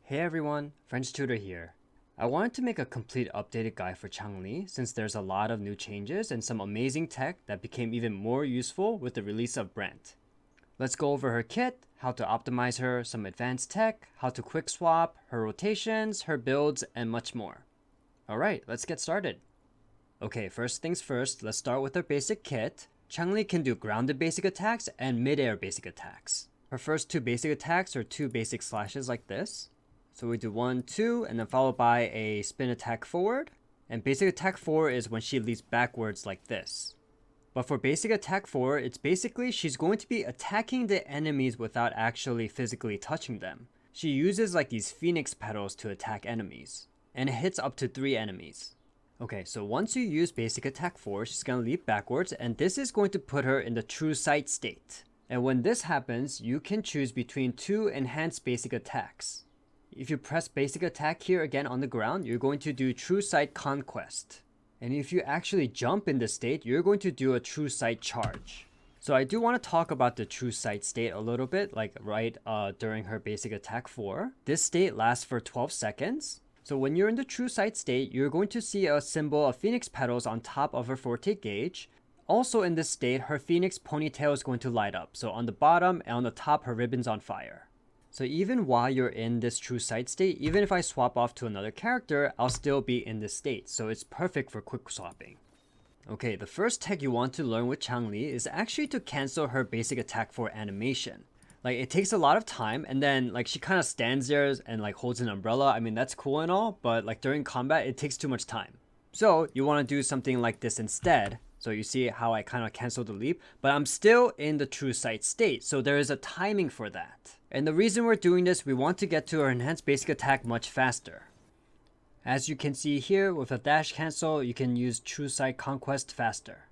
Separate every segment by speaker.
Speaker 1: Hey everyone, French Tutor here. I wanted to make a complete updated guide for Changli since there's a lot of new changes and some amazing tech that became even more useful with the release of Brent. Let's go over her kit, how to optimize her, some advanced tech, how to quick swap, her rotations, her builds, and much more. Alright, let's get started. Okay, first things first, let's start with her basic kit. Changli can do grounded basic attacks and mid-air basic attacks. Her first two basic attacks are two basic slashes like this. So we do 1, 2, and then followed by a spin attack forward. And basic attack 4 is when she leaps backwards like this. But for basic attack 4, it's basically she's going to be attacking the enemies without actually physically touching them. She uses like these phoenix petals to attack enemies. And it hits up to 3 enemies. Okay, so once you use basic attack 4, she's going to leap backwards, and this is going to put her in the true sight state. And when this happens, you can choose between 2 enhanced basic attacks. If you press basic attack here again on the ground, you're going to do true sight conquest. And if you actually jump in this state, you're going to do a true sight charge. So I do want to talk about the true sight state a little bit, like right during her basic attack 4. This state lasts for 12 seconds. So when you're in the true sight state, you're going to see a symbol of phoenix petals on top of her Forte gauge. Also in this state, her phoenix ponytail is going to light up. So on the bottom and on the top, her ribbon's on fire. So even while you're in this true sight state, even if I swap off to another character, I'll still be in this state. So it's perfect for quick swapping. Okay, the first tech you want to learn with Changli is actually to cancel her basic attack 4 animation. Like, it takes a lot of time, and then like she kind of stands there and like holds an umbrella. I mean, that's cool and all, but like during combat, it takes too much time. So you want to do something like this instead. So you see how I kind of cancel the leap, but I'm still in the true sight state. So there is a timing for that. And the reason we're doing this, we want to get to our enhanced basic attack much faster. As you can see here, with a dash cancel, you can use true sight conquest faster.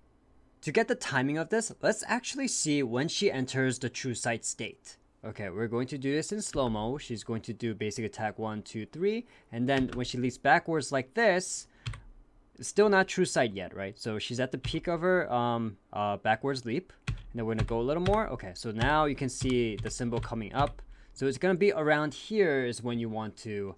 Speaker 1: To get the timing of this, let's actually see when she enters the true sight state. Okay, we're going to do this in slow-mo. She's going to do basic attack 1, 2, 3. And then when she leaps backwards like this, it's still not true sight yet, right? So she's at the peak of her backwards leap. And then we're going to go a little more. Okay, so now you can see the symbol coming up. So it's going to be around here is when you want to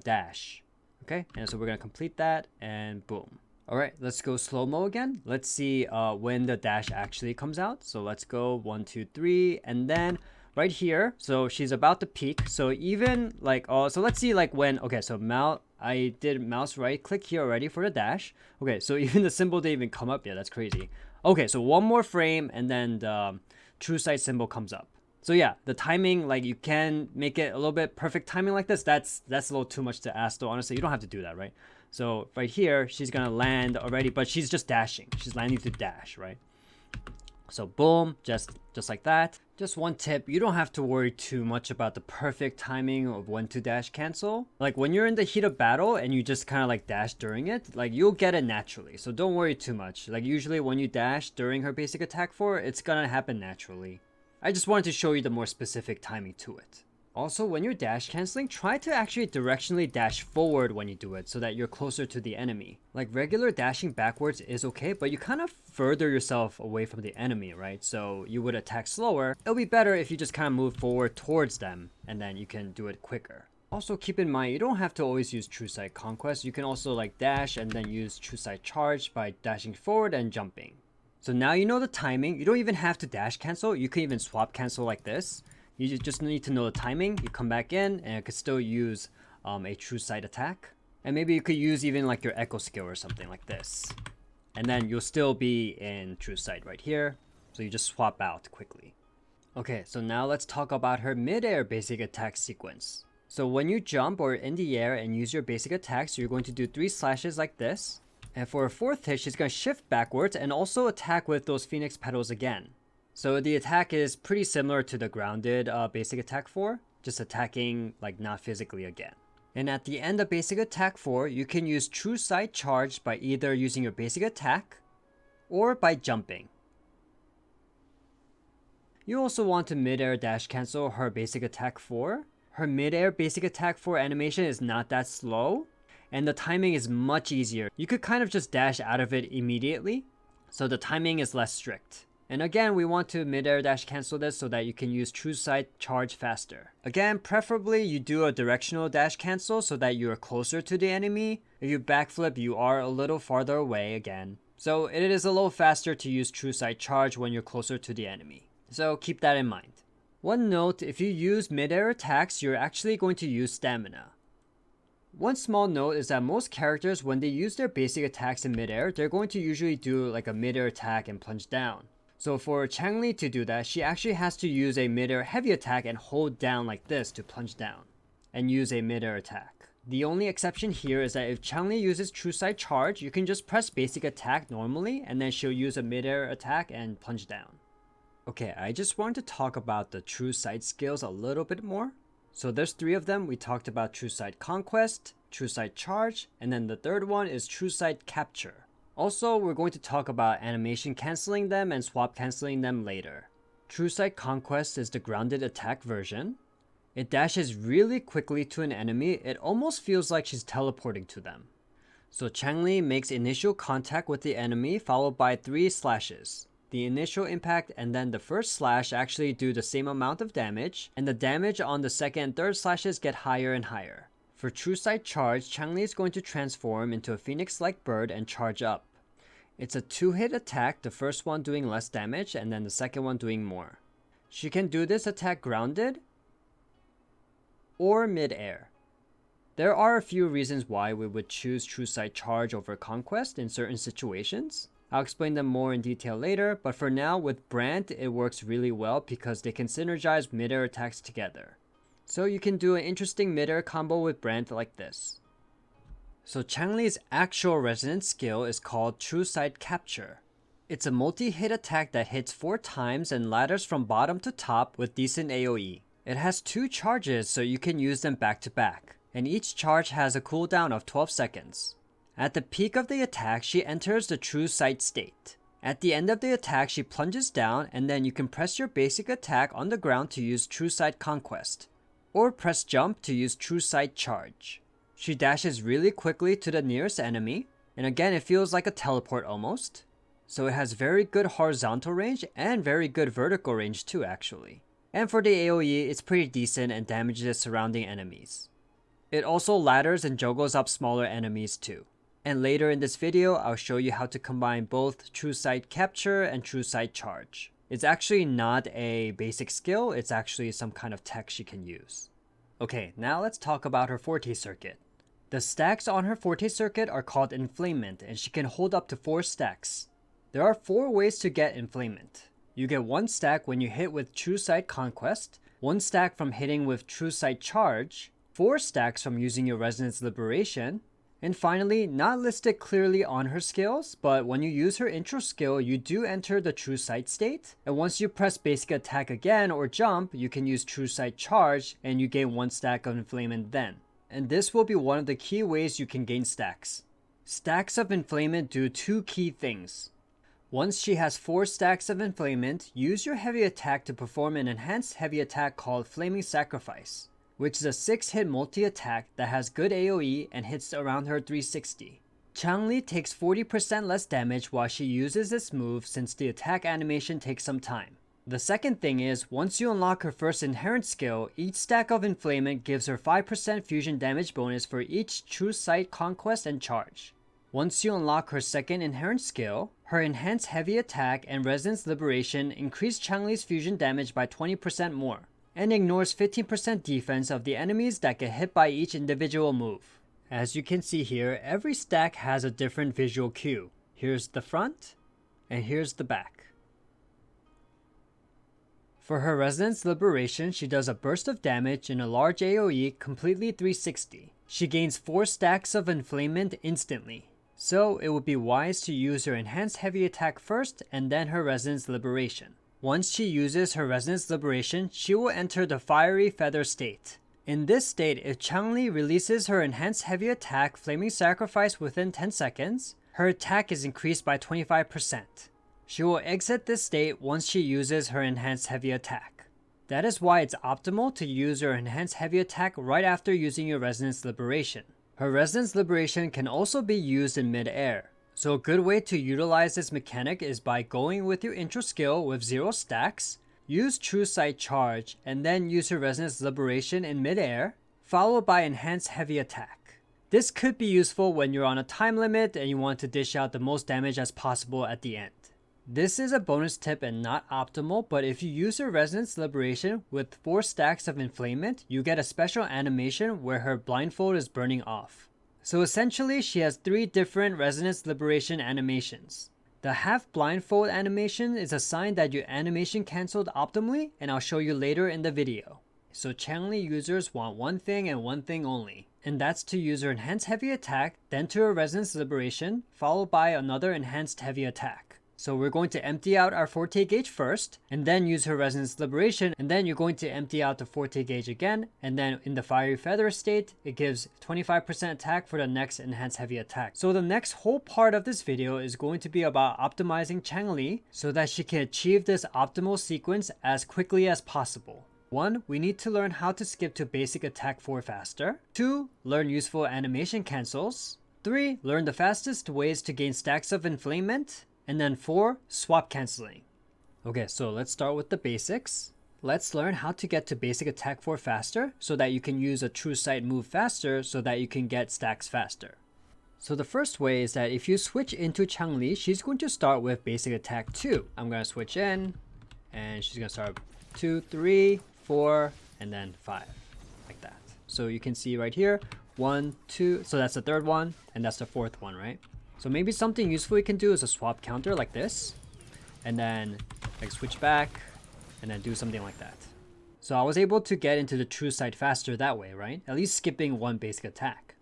Speaker 1: dash. Okay, and so we're going to complete that and boom. All right, let's go slow-mo again. Let's see when the dash actually comes out. So let's go 1, 2, 3, and then right here. So she's about to peak. So even like, so let's see like when, okay, so I did mouse right click here already for the dash. Okay, so even the symbol didn't even come up yet. That's crazy. Okay, so one more frame and then the true sight symbol comes up. So yeah, the timing, like you can make it a little bit perfect timing like this. That's a little too much to ask though. Honestly, you don't have to do that, right? So right here, she's gonna land already, but she's just dashing. She's landing to dash, right? So boom, just like that. Just one tip, you don't have to worry too much about the perfect timing of when to dash cancel. Like when you're in the heat of battle and you just kind of like dash during it, like you'll get it naturally. So don't worry too much. Like usually when you dash during her basic attack 4, it's gonna happen naturally. I just wanted to show you the more specific timing to it. Also, when you're dash canceling, try to actually directionally dash forward when you do it so that you're closer to the enemy. Like regular dashing backwards is okay, but you kind of further yourself away from the enemy, right? So you would attack slower. It'll be better if you just kind of move forward towards them and then you can do it quicker. Also keep in mind, you don't have to always use true sight conquest. You can also like dash and then use true sight charge by dashing forward and jumping. So now you know the timing. You don't even have to dash cancel. You can even swap cancel like this. You just need to know the timing. You come back in and you could still use a true sight attack. And maybe you could use even like your echo skill or something like this. And then you'll still be in true sight right here. So you just swap out quickly. Okay, so now let's talk about her mid-air basic attack sequence. So when you jump or in the air and use your basic attacks, you're going to do 3 slashes like this. And for a 4th hit, she's going to shift backwards and also attack with those phoenix petals again. So the attack is pretty similar to the grounded basic attack 4, just attacking like not physically again. And at the end of basic attack 4, you can use true sight charge by either using your basic attack or by jumping. You also want to mid-air dash cancel her basic attack 4. Her mid-air basic attack 4 animation is not that slow, and the timing is much easier. You could kind of just dash out of it immediately, so the timing is less strict. And again, we want to mid-air dash cancel this so that you can use True Sight Charge faster. Again, preferably you do a directional dash cancel so that you are closer to the enemy. If you backflip, you are a little farther away again. So it is a little faster to use True Sight Charge when you're closer to the enemy. So keep that in mind. One note, if you use mid-air attacks, you're actually going to use stamina. One small note is that most characters, when they use their basic attacks in mid-air, they're going to usually do like a mid-air attack and plunge down. So for Changli to do that, she actually has to use a mid-air heavy attack and hold down like this to plunge down, and use a mid-air attack. The only exception here is that if Changli uses True Sight Charge, you can just press basic attack normally, and then she'll use a mid-air attack and plunge down. Okay, I just wanted to talk about the True Sight skills a little bit more. So there's 3 of them. We talked about True Sight Conquest, True Sight Charge, and then the third one is True Sight Capture. Also, we're going to talk about animation canceling them and swap canceling them later. True Sight Conquest is the grounded attack version. It dashes really quickly to an enemy. It almost feels like she's teleporting to them. So Changli makes initial contact with the enemy followed by 3 slashes. The initial impact and then the first slash actually do the same amount of damage, and the damage on the second and third slashes get higher and higher. For True Sight Charge, Changli is going to transform into a phoenix-like bird and charge up. It's a 2-hit attack, the first one doing less damage and then the second one doing more. She can do this attack grounded or mid-air. There are a few reasons why we would choose True Sight Charge over Conquest in certain situations. I'll explain them more in detail later, but for now with Brand it works really well because they can synergize mid-air attacks together. So you can do an interesting mid-air combo with Brand like this. So Changli's actual resonance skill is called True Sight Capture. It's a multi-hit attack that hits 4 times and ladders from bottom to top with decent AoE. It has 2 charges so you can use them back to back, and each charge has a cooldown of 12 seconds. At the peak of the attack, she enters the True Sight state. At the end of the attack, she plunges down and then you can press your basic attack on the ground to use True Sight Conquest, or press jump to use True Sight Charge. She dashes really quickly to the nearest enemy, and again it feels like a teleport almost. So it has very good horizontal range and very good vertical range too actually. And for the AoE, it's pretty decent and damages surrounding enemies. It also ladders and juggles up smaller enemies too. And later in this video, I'll show you how to combine both True Sight Capture and True Sight Charge. It's actually not a basic skill, it's actually some kind of tech she can use. Okay, now let's talk about her Forte circuit. The stacks on her Forte circuit are called Inflamement, and she can hold up to 4 stacks. There are 4 ways to get Inflamement. You get 1 stack when you hit with True Sight Conquest, 1 stack from hitting with True Sight Charge, 4 stacks from using your Resonance Liberation, and finally, not listed clearly on her skills, but when you use her intro skill, you do enter the True Sight state, and once you press basic attack again or jump, you can use True Sight Charge and you gain 1 stack of Inflamement then. And this will be one of the key ways you can gain stacks. Stacks of Inflamement do 2 key things. Once she has 4 stacks of Inflamement, use your heavy attack to perform an enhanced heavy attack called Flaming Sacrifice, which is a 6-hit multi-attack that has good AoE and hits around her 360. Changli takes 40% less damage while she uses this move since the attack animation takes some time. The second thing is, once you unlock her first inherent skill, each stack of Inflamement gives her 5% fusion damage bonus for each True Sight Conquest and Charge. Once you unlock her second inherent skill, her enhanced heavy attack and Resonance Liberation increase Changli's fusion damage by 20% more, and ignores 15% defense of the enemies that get hit by each individual move. As you can see here, every stack has a different visual cue. Here's the front, and here's the back. For her Resonance Liberation, she does a burst of damage and a large AoE completely 360. She gains 4 stacks of Inflamement instantly. So it would be wise to use her enhanced heavy attack first and then her Resonance Liberation. Once she uses her Resonance Liberation, she will enter the Fiery Feather state. In this state, if Changli releases her enhanced heavy attack Flaming Sacrifice within 10 seconds, her attack is increased by 25%. She will exit this state once she uses her enhanced heavy attack. That is why it's optimal to use your enhanced heavy attack right after using your Resonance Liberation. Her Resonance Liberation can also be used in mid-air. So a good way to utilize this mechanic is by going with your intro skill with 0 stacks, use True Sight Charge, and then use your Resonance Liberation in midair, followed by Enhanced Heavy Attack. This could be useful when you're on a time limit and you want to dish out the most damage as possible at the end. This is a bonus tip and not optimal, but if you use your Resonance Liberation with 4 stacks of Inflamement, you get a special animation where her blindfold is burning off. So essentially, she has 3 different Resonance Liberation animations. The half blindfold animation is a sign that your animation cancelled optimally, and I'll show you later in the video. So Changli users want one thing and one thing only, and that's to use her Enhanced Heavy Attack, then to her Resonance Liberation, followed by another Enhanced Heavy Attack. So we're going to empty out our Forte gauge first, and then use her Resonance Liberation, and then you're going to empty out the Forte gauge again, and then in the Fiery Feather state, it gives 25% attack for the next Enhanced Heavy Attack. So the next whole part of this video is going to be about optimizing Changli so that she can achieve this optimal sequence as quickly as possible. 1. We need to learn how to skip to basic attack 4 faster. 2. Learn useful animation cancels. 3. Learn the fastest ways to gain stacks of Inflamement. And then 4, swap canceling. Okay, so let's start with the basics. Let's learn how to get to basic attack 4 faster so that you can use a True Sight move faster so that you can get stacks faster. So the first way is that if you switch into Changli, she's going to start with basic attack 2. I'm going to switch in and she's going to start 2, 3, 4, and then 5, like that. So you can see right here, 1, 2, so that's the third one and that's the fourth one, right? So maybe something useful you can do is a swap counter like this, and then like switch back, and then do something like that. So I was able to get into the True Sight faster that way, right? At least skipping one basic attack.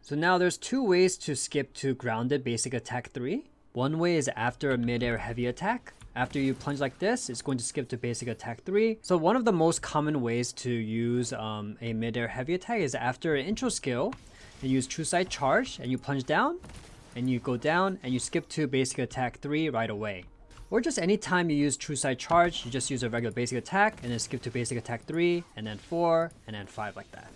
Speaker 1: So now there's 2 ways to skip to grounded basic attack 3. One way is after a midair heavy attack. After you plunge like this, it's going to skip to basic attack 3. So one of the most common ways to use a midair heavy attack is after an intro skill, and use True Sight Charge, and you plunge down, and you go down and you skip to basic attack 3 right away. Or just anytime you use True Sight Charge, you just use a regular basic attack and then skip to basic attack 3 and then 4 and then 5 like that.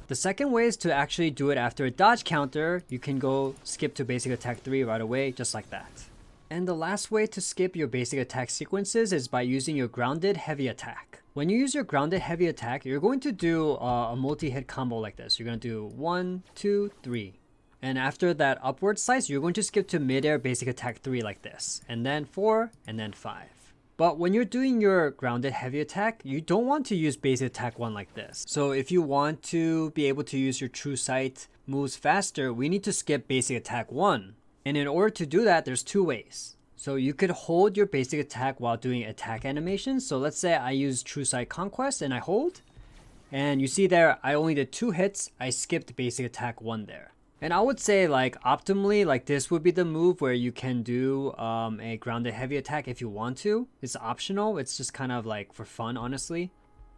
Speaker 1: The second way is to actually do it after a dodge counter. You can go skip to basic attack 3 right away just like that. And the last way to skip your basic attack sequences is by using your grounded heavy attack. When you use your grounded heavy attack, you're going to do a multi-hit combo like this. You're going to do 1, 2, 3. And after that upward slice, you're going to skip to midair basic attack 3 like this, and then 4, and then 5. But when you're doing your grounded heavy attack, you don't want to use basic attack 1 like this. So if you want to be able to use your True Sight moves faster, we need to skip basic attack 1. And in order to do that, there's 2 ways. So you could hold your basic attack while doing attack animations. So let's say I use True Sight Conquest and I hold. And you see there, I only did 2 hits. I skipped basic attack 1 there. And I would say like optimally, like this would be the move where you can do a grounded heavy attack if you want to. It's optional. It's just kind of like for fun, honestly.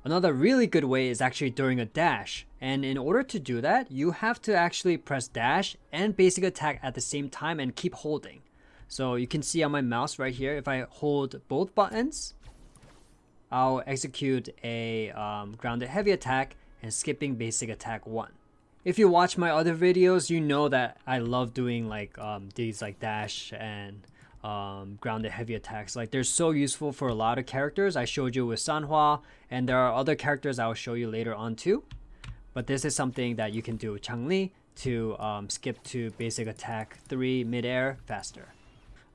Speaker 1: Another really good way is actually during a dash. And in order to do that, you have to actually press dash and basic attack at the same time and keep holding. So you can see on my mouse right here, if I hold both buttons, I'll execute a grounded heavy attack and skipping basic attack 1. If you watch my other videos, you know that I love doing like these like dash and grounded heavy attacks. Like they're so useful for a lot of characters. I showed you with Sanhua, and there are other characters I will show you later on too. But this is something that you can do with Changli to skip to basic attack 3 midair faster.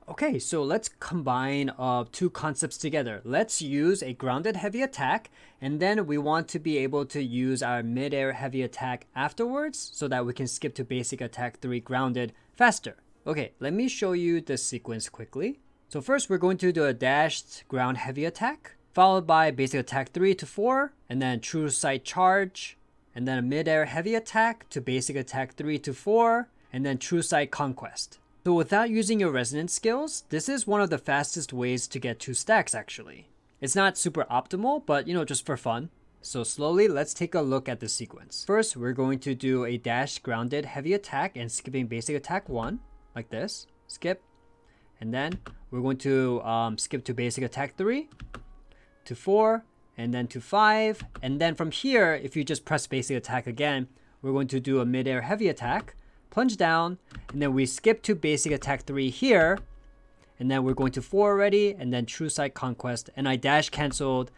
Speaker 1: Okay, so let's combine 2 concepts together. Let's use a grounded heavy attack, and then we want to be able to use our midair heavy attack afterwards so that we can skip to basic attack 3 grounded faster. Okay, let me show you the sequence quickly. So first we're going to do a dashed ground heavy attack, followed by basic attack 3 to 4, and then True Sight Charge, and then a midair heavy attack to basic attack 3 to 4, and then True Sight Conquest. So without using your resonance skills, this is one of the fastest ways to get 2 stacks actually. It's not super optimal, but just for fun. So slowly, let's take a look at the sequence. First, we're going to do a dash grounded heavy attack and skipping basic attack 1, like this. Skip. And then we're going to skip to basic attack 3, to 4, and then to 5. And then from here, if you just press basic attack again, we're going to do a midair heavy attack, plunge down, and then we skip to basic attack 3 here, and then we're going to 4 already, and then True Sight Conquest, and I dash canceled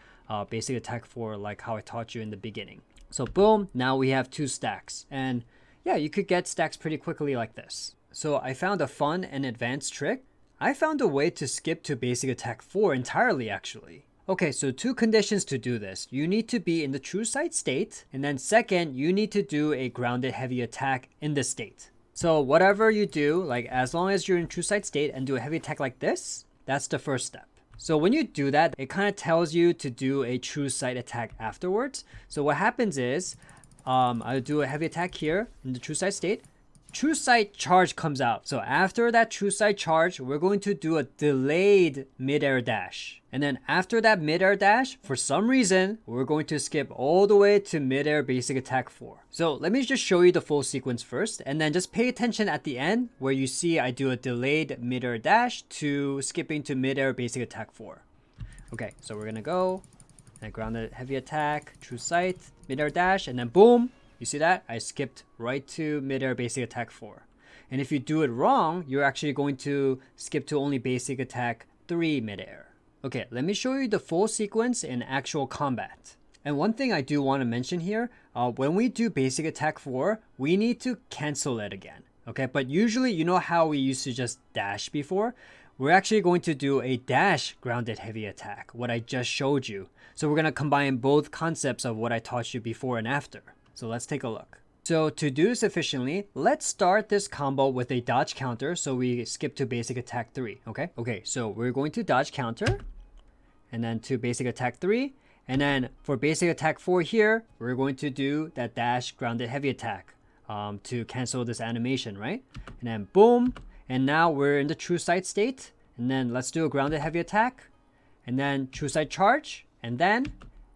Speaker 1: basic attack 4 like how I taught you in the beginning. So boom, now we have 2 stacks, and yeah, you could get stacks pretty quickly like this. So I found a fun and advanced trick. I found a way to skip to basic attack 4 entirely actually. Okay, so 2 conditions to do this. You need to be in the true sight state, and then second, you need to do a grounded heavy attack in this state. So whatever you do, like as long as you're in true sight state and do a heavy attack like this, that's the first step. So when you do that, it kind of tells you to do a true sight attack afterwards. So what happens is, I'll do a heavy attack here in the true sight state. True sight charge comes out. So after that true sight charge, we're going to do a delayed mid-air dash. And then after that mid-air dash, for some reason, we're going to skip all the way to mid-air basic attack 4. So let me just show you the full sequence first, and then just pay attention at the end where you see I do a delayed mid-air dash to skipping to mid-air basic attack 4. Okay, so we're gonna go and grounded heavy attack, true sight, mid-air dash, and then boom. You see that? I skipped right to mid-air basic attack 4. And if you do it wrong, you're actually going to skip to only basic attack 3 mid-air. Okay, let me show you the full sequence in actual combat. And one thing I do want to mention here, when we do basic attack 4, we need to cancel it again. Okay, but usually you know how we used to just dash before? We're actually going to do a dash grounded heavy attack, what I just showed you. So we're going to combine both concepts of what I taught you before and after. So let's take a look. So to do this efficiently, let's start this combo with a dodge counter so we skip to basic attack 3, okay? Okay, so we're going to dodge counter, and then to basic attack 3, and then for basic attack 4 here, we're going to do that dash grounded heavy attack to cancel this animation, right? And then boom, and now we're in the true sight state, and then let's do a grounded heavy attack, and then true sight charge, and then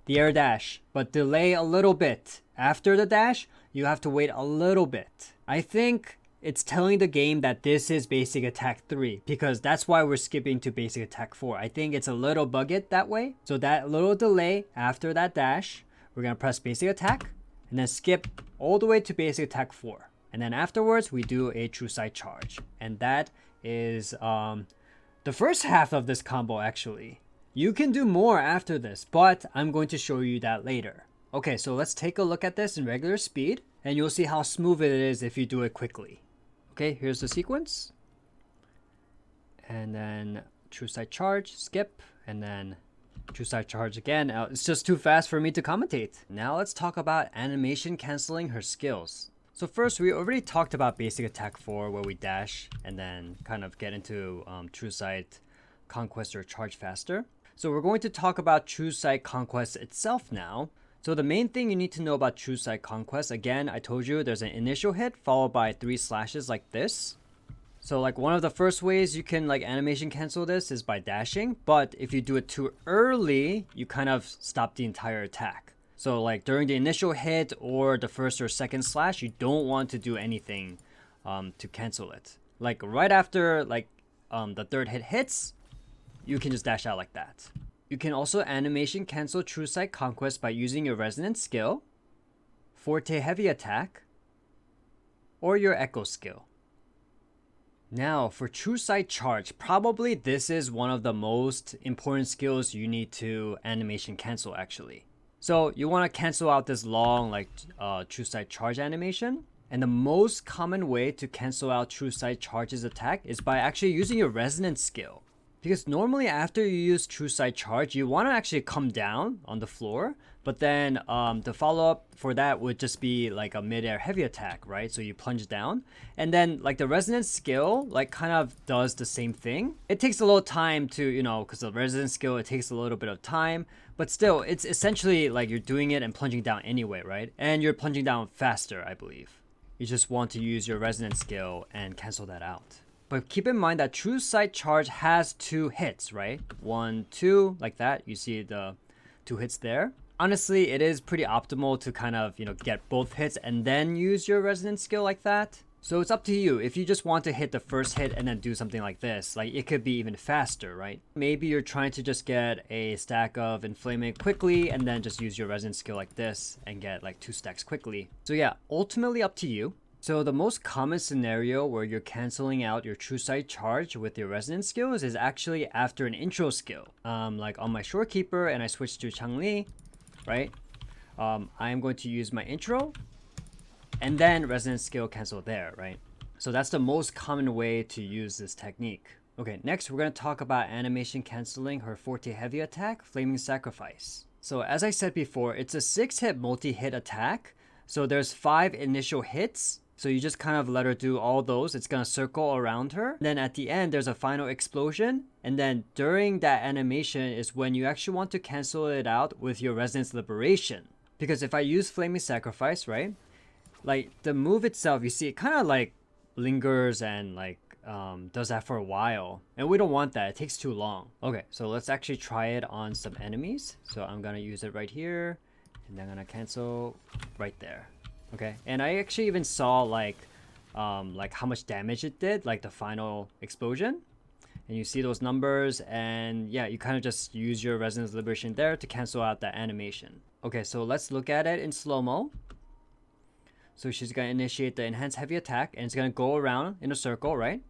Speaker 1: the air dash, but delay a little bit. After the dash, you have to wait a little bit. I think it's telling the game that this is basic attack 3 because that's why we're skipping to basic attack 4. I think it's a little bugged that way. So that little delay after that dash, we're going to press basic attack and then skip all the way to basic attack 4. And then afterwards, we do a true sight charge. And that is the first half of this combo actually. You can do more after this, but I'm going to show you that later. Okay, so let's take a look at this in regular speed, and you'll see how smooth it is if you do it quickly. Okay, here's the sequence. And then true sight charge, skip, and then true sight charge again. It's just too fast for me to commentate. Now let's talk about animation canceling her skills. So first, we already talked about basic attack 4 where we dash and then kind of get into true sight conquest or charge faster. So we're going to talk about true sight conquest itself now. So the main thing you need to know about true sight conquest, again, I told you there's an initial hit followed by 3 slashes like this. So like one of the first ways you can like animation cancel this is by dashing, but if you do it too early, you kind of stop the entire attack. So like during the initial hit or the first or second slash, you don't want to do anything to cancel it. Like right after like the third hit hits, you can just dash out like that. You can also animation cancel true sight conquest by using your resonance skill, Forte heavy attack, or your echo skill. Now for true sight charge, probably this is one of the most important skills you need to animation cancel actually. So you want to cancel out this long like true sight charge animation. And the most common way to cancel out true sight charge's attack is by actually using your resonance skill. Because normally after you use true sight charge, you want to actually come down on the floor. But then the follow-up for that would just be like a mid-air heavy attack, right? So you plunge down. And then like the resonance skill like kind of does the same thing. It takes a little time to, you know, because the resonance skill, it takes a little bit of time. But still, it's essentially like you're doing it and plunging down anyway, right? And you're plunging down faster, I believe. You just want to use your resonance skill and cancel that out. But keep in mind that true sight charge has 2 hits, right? 1, 2, like that. You see the 2 hits there. Honestly, it is pretty optimal to kind of, you know, get both hits and then use your resonance skill like that. So it's up to you. If you just want to hit the first hit and then do something like this, like it could be even faster, right? Maybe you're trying to just get a stack of inflaming quickly and then just use your resonance skill like this and get like 2 stacks quickly. So yeah, ultimately up to you. So the most common scenario where you're canceling out your true sight charge with your resonance skills is actually after an intro skill. Like on my Shorekeeper and I switch to Changli, right? I'm going to use my intro and then resonance skill cancel there, right? So that's the most common way to use this technique. Okay, next we're going to talk about animation canceling her Forte heavy attack, Flaming Sacrifice. So as I said before, it's a 6-hit multi-hit attack. So there's 5 initial hits. So you just kind of let her do all those. It's going to circle around her. Then at the end, there's a final explosion. And then during that animation is when you actually want to cancel it out with your Resonance Liberation. Because if I use Flaming Sacrifice, right? Like the move itself, you see it kind of like lingers and like does that for a while. And we don't want that. It takes too long. Okay, so let's actually try it on some enemies. So I'm going to use it right here. And then I'm going to cancel right there. Okay, and I actually even saw like how much damage it did, like the final explosion. And you see those numbers, and yeah, you kind of just use your Resonance Liberation there to cancel out that animation. Okay, so let's look at it in slow-mo. So she's going to initiate the Enhanced Heavy Attack, and it's going to go around in a circle, right?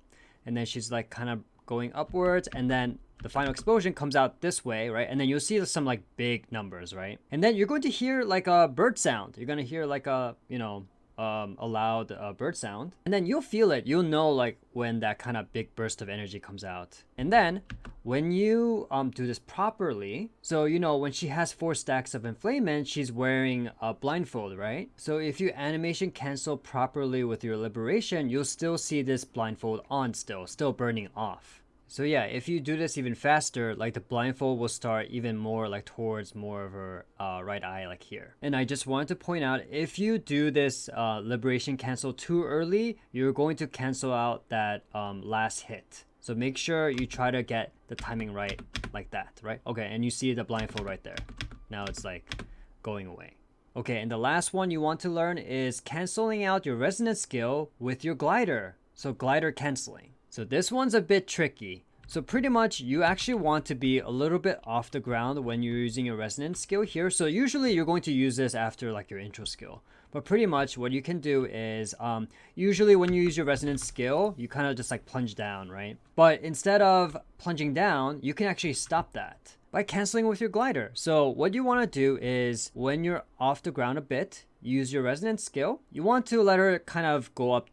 Speaker 1: And then she's like kind of going upwards, and then the final explosion comes out this way, right? And then you'll see some like big numbers, right? And then you're going to hear like a bird sound. You're going to hear like a, you know, a loud bird sound. And then you'll feel it. You'll know like when that kind of big burst of energy comes out. And then when you do this properly, so you know when she has 4 stacks of enflammement, she's wearing a blindfold, right? So if you animation cancel properly with your liberation, you'll still see this blindfold on still burning off. So yeah, if you do this even faster, like the blindfold will start even more like towards more of her right eye, like here. And I just wanted to point out, if you do this liberation cancel too early, you're going to cancel out that last hit. So make sure you try to get the timing right like that, right? Okay, and you see the blindfold right there. Now it's like going away. Okay, and the last one you want to learn is canceling out your resonance skill with your glider. So glider canceling. So this one's a bit tricky. So pretty much you actually want to be a little bit off the ground when you're using your resonance skill here. So usually you're going to use this after like your intro skill. But pretty much what you can do is usually when you use your resonance skill, you kind of just like plunge down, right? But instead of plunging down, you can actually stop that by canceling with your glider. So what you want to do is when you're off the ground a bit, use your resonance skill. You want to let her kind of go up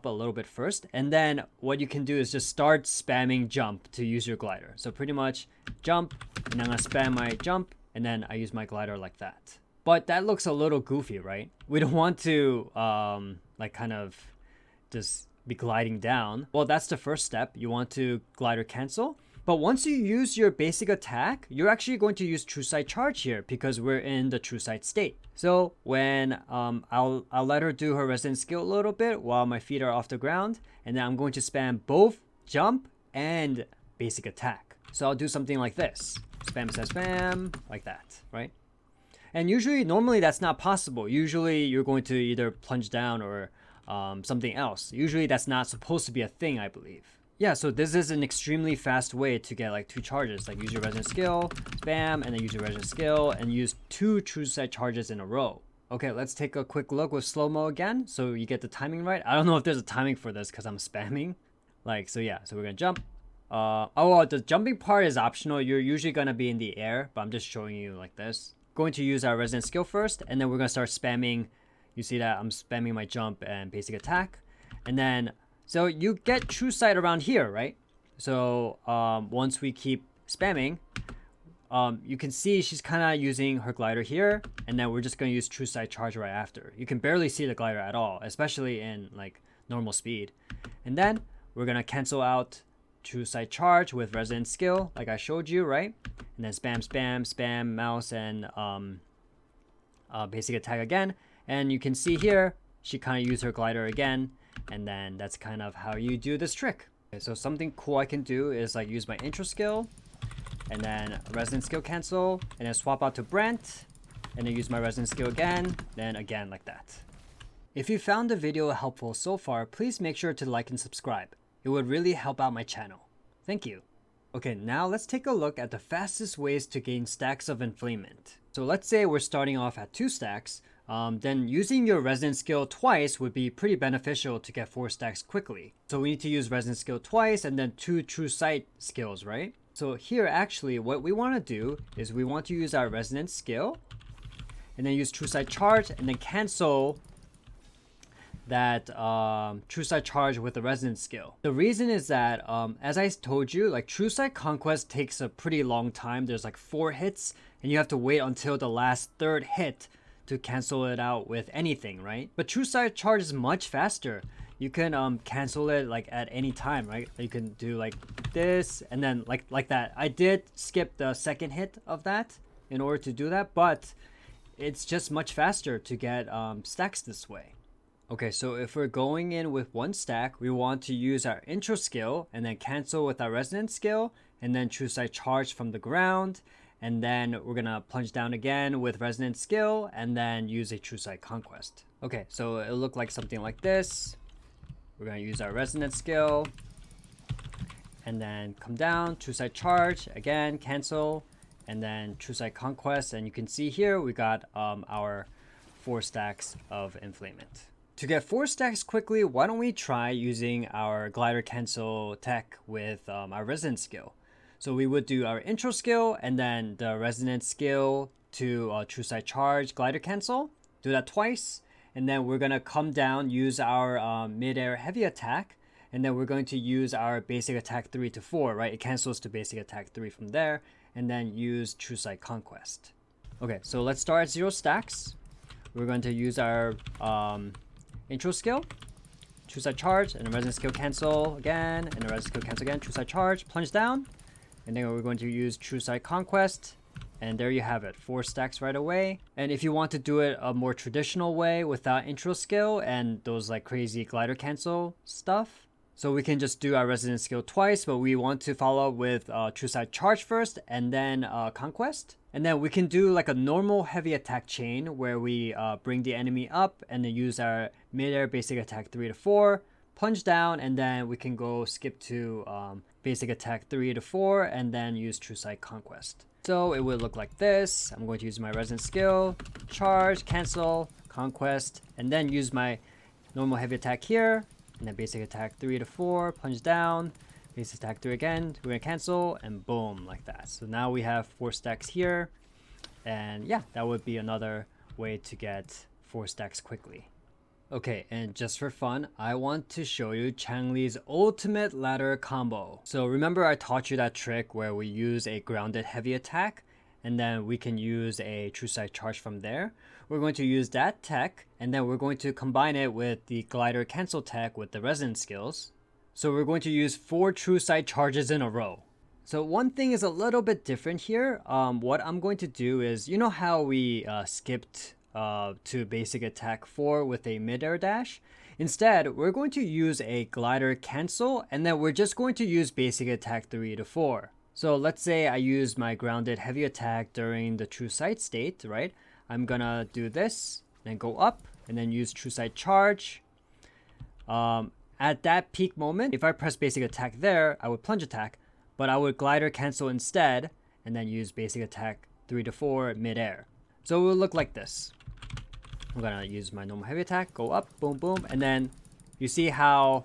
Speaker 1: a little bit first, and then what you can do is just start spamming jump to use your glider. So pretty much jump, and I'm gonna spam my jump, and then I use my glider like that. But that looks a little goofy, right? We don't want to like kind of just be gliding down. Well, that's the first step. You want to glider cancel. But once you use your basic attack, you're actually going to use True Sight Charge here because we're in the True Sight state. So when I'll let her do her resonance skill a little bit while my feet are off the ground, and then I'm going to spam both jump and basic attack. So I'll do something like this. Spam, spam, spam, like that, right? And normally that's not possible. Usually you're going to either plunge down or something else. Usually that's not supposed to be a thing, I believe. Yeah, so this is an extremely fast way to get like 2 charges. Like use your resonance skill, spam, and then use your resonance skill, and use 2 true sight charges in a row. Okay, let's take a quick look with slow-mo again, so you get the timing right. I don't know if there's a timing for this because I'm spamming. Like, so yeah, so we're gonna jump. The jumping part is optional. You're usually gonna be in the air, but I'm just showing you like this. Going to use our resonance skill first, and then we're gonna start spamming. You see that I'm spamming my jump and basic attack, and then so you get true sight around here, right? So once we keep spamming, you can see she's kind of using her glider here, and then we're just going to use true sight charge right after. You can barely see the glider at all, especially in like normal speed. And then we're going to cancel out true sight charge with resonance skill, like I showed you, right? And then spam, spam, spam, mouse, and basic attack again. And you can see here, she kind of used her glider again. And then that's kind of how you do this trick. Okay, so something cool I can do is like use my intro skill, and then resonance skill cancel, and then swap out to Brent, and then use my resonance skill again, then again like that. If you found the video helpful so far, please make sure to like and subscribe. It would really help out my channel. Thank you. Okay, now let's take a look at the fastest ways to gain stacks of enflammement. So let's say we're starting off at 2 stacks. then using your resonance skill twice would be pretty beneficial to get 4 stacks quickly. So we need to use resonance skill twice and then 2 true sight skills, right? So here actually what we want to do is we want to use our resonance skill and then use true sight charge and then cancel that true sight charge with the resonance skill. The reason is that as I told you, like true sight conquest takes a pretty long time. There's like 4 hits and you have to wait until the last 3rd hit to cancel it out with anything, right? But true sight charge is much faster. You can cancel it like at any time, right? You can do like this and then like that. I did skip the 2nd hit of that in order to do that, but it's just much faster to get stacks this way. Okay, so if we're going in with 1 stack, we want to use our intro skill and then cancel with our resonance skill and then true sight charge from the ground. And then we're gonna plunge down again with resonance skill and then use a true sight conquest. Okay, so it'll look like something like this. We're gonna use our resonance skill and then come down, true sight charge, again, cancel, and then true sight conquest. And you can see here, we got our 4 stacks of inflamement. To get 4 stacks quickly, why don't we try using our glider cancel tech with our resonance skill? So we would do our intro skill and then the resonance skill to true sight charge, glider cancel. Do that twice. And then we're going to come down, use our mid-air heavy attack. And then we're going to use our basic attack 3 to 4, right? It cancels to basic attack 3 from there. And then use true sight conquest. Okay, so let's start at 0 stacks. We're going to use our intro skill, true sight charge, and a resonance skill cancel again, and a resonance skill cancel again, true sight charge, plunge down, and then we're going to use true sight conquest, and there you have it, 4 stacks right away. And if you want to do it a more traditional way without intro skill and those like crazy glider cancel stuff, so we can just do our resonance skill twice, but we want to follow up with true sight charge first and then conquest. And then we can do like a normal heavy attack chain where we bring the enemy up and then use our mid-air basic attack 3 to 4, plunge down, and then we can go skip to basic attack 3 to 4 and then use true sight conquest. So it would look like this. I'm going to use my resonance skill, charge, cancel, conquest, and then use my normal heavy attack here, and then basic attack 3 to 4, plunge down, basic attack 3 again, we're gonna cancel, and boom, like that. So now we have 4 stacks here, and yeah, that would be another way to get 4 stacks quickly. Okay, and just for fun, I want to show you Changli's ultimate ladder combo. So remember I taught you that trick where we use a grounded heavy attack, and then we can use a true sight charge from there. We're going to use that tech, and then we're going to combine it with the glider cancel tech with the resonance skills. So we're going to use 4 true sight charges in a row. So one thing is a little bit different here. What I'm going to do is, you know how we skipped to basic attack 4 with a mid-air dash? Instead, we're going to use a glider cancel, and then we're just going to use basic attack 3 to 4. So let's say I use my grounded heavy attack during the true sight state, right? I'm gonna do this, then go up, and then use true sight charge. At that peak moment, if I press basic attack there, I would plunge attack, but I would glider cancel instead, and then use basic attack 3 to 4 mid-air. So it will look like this. I'm gonna use my normal heavy attack, go up, boom, boom, and then you see how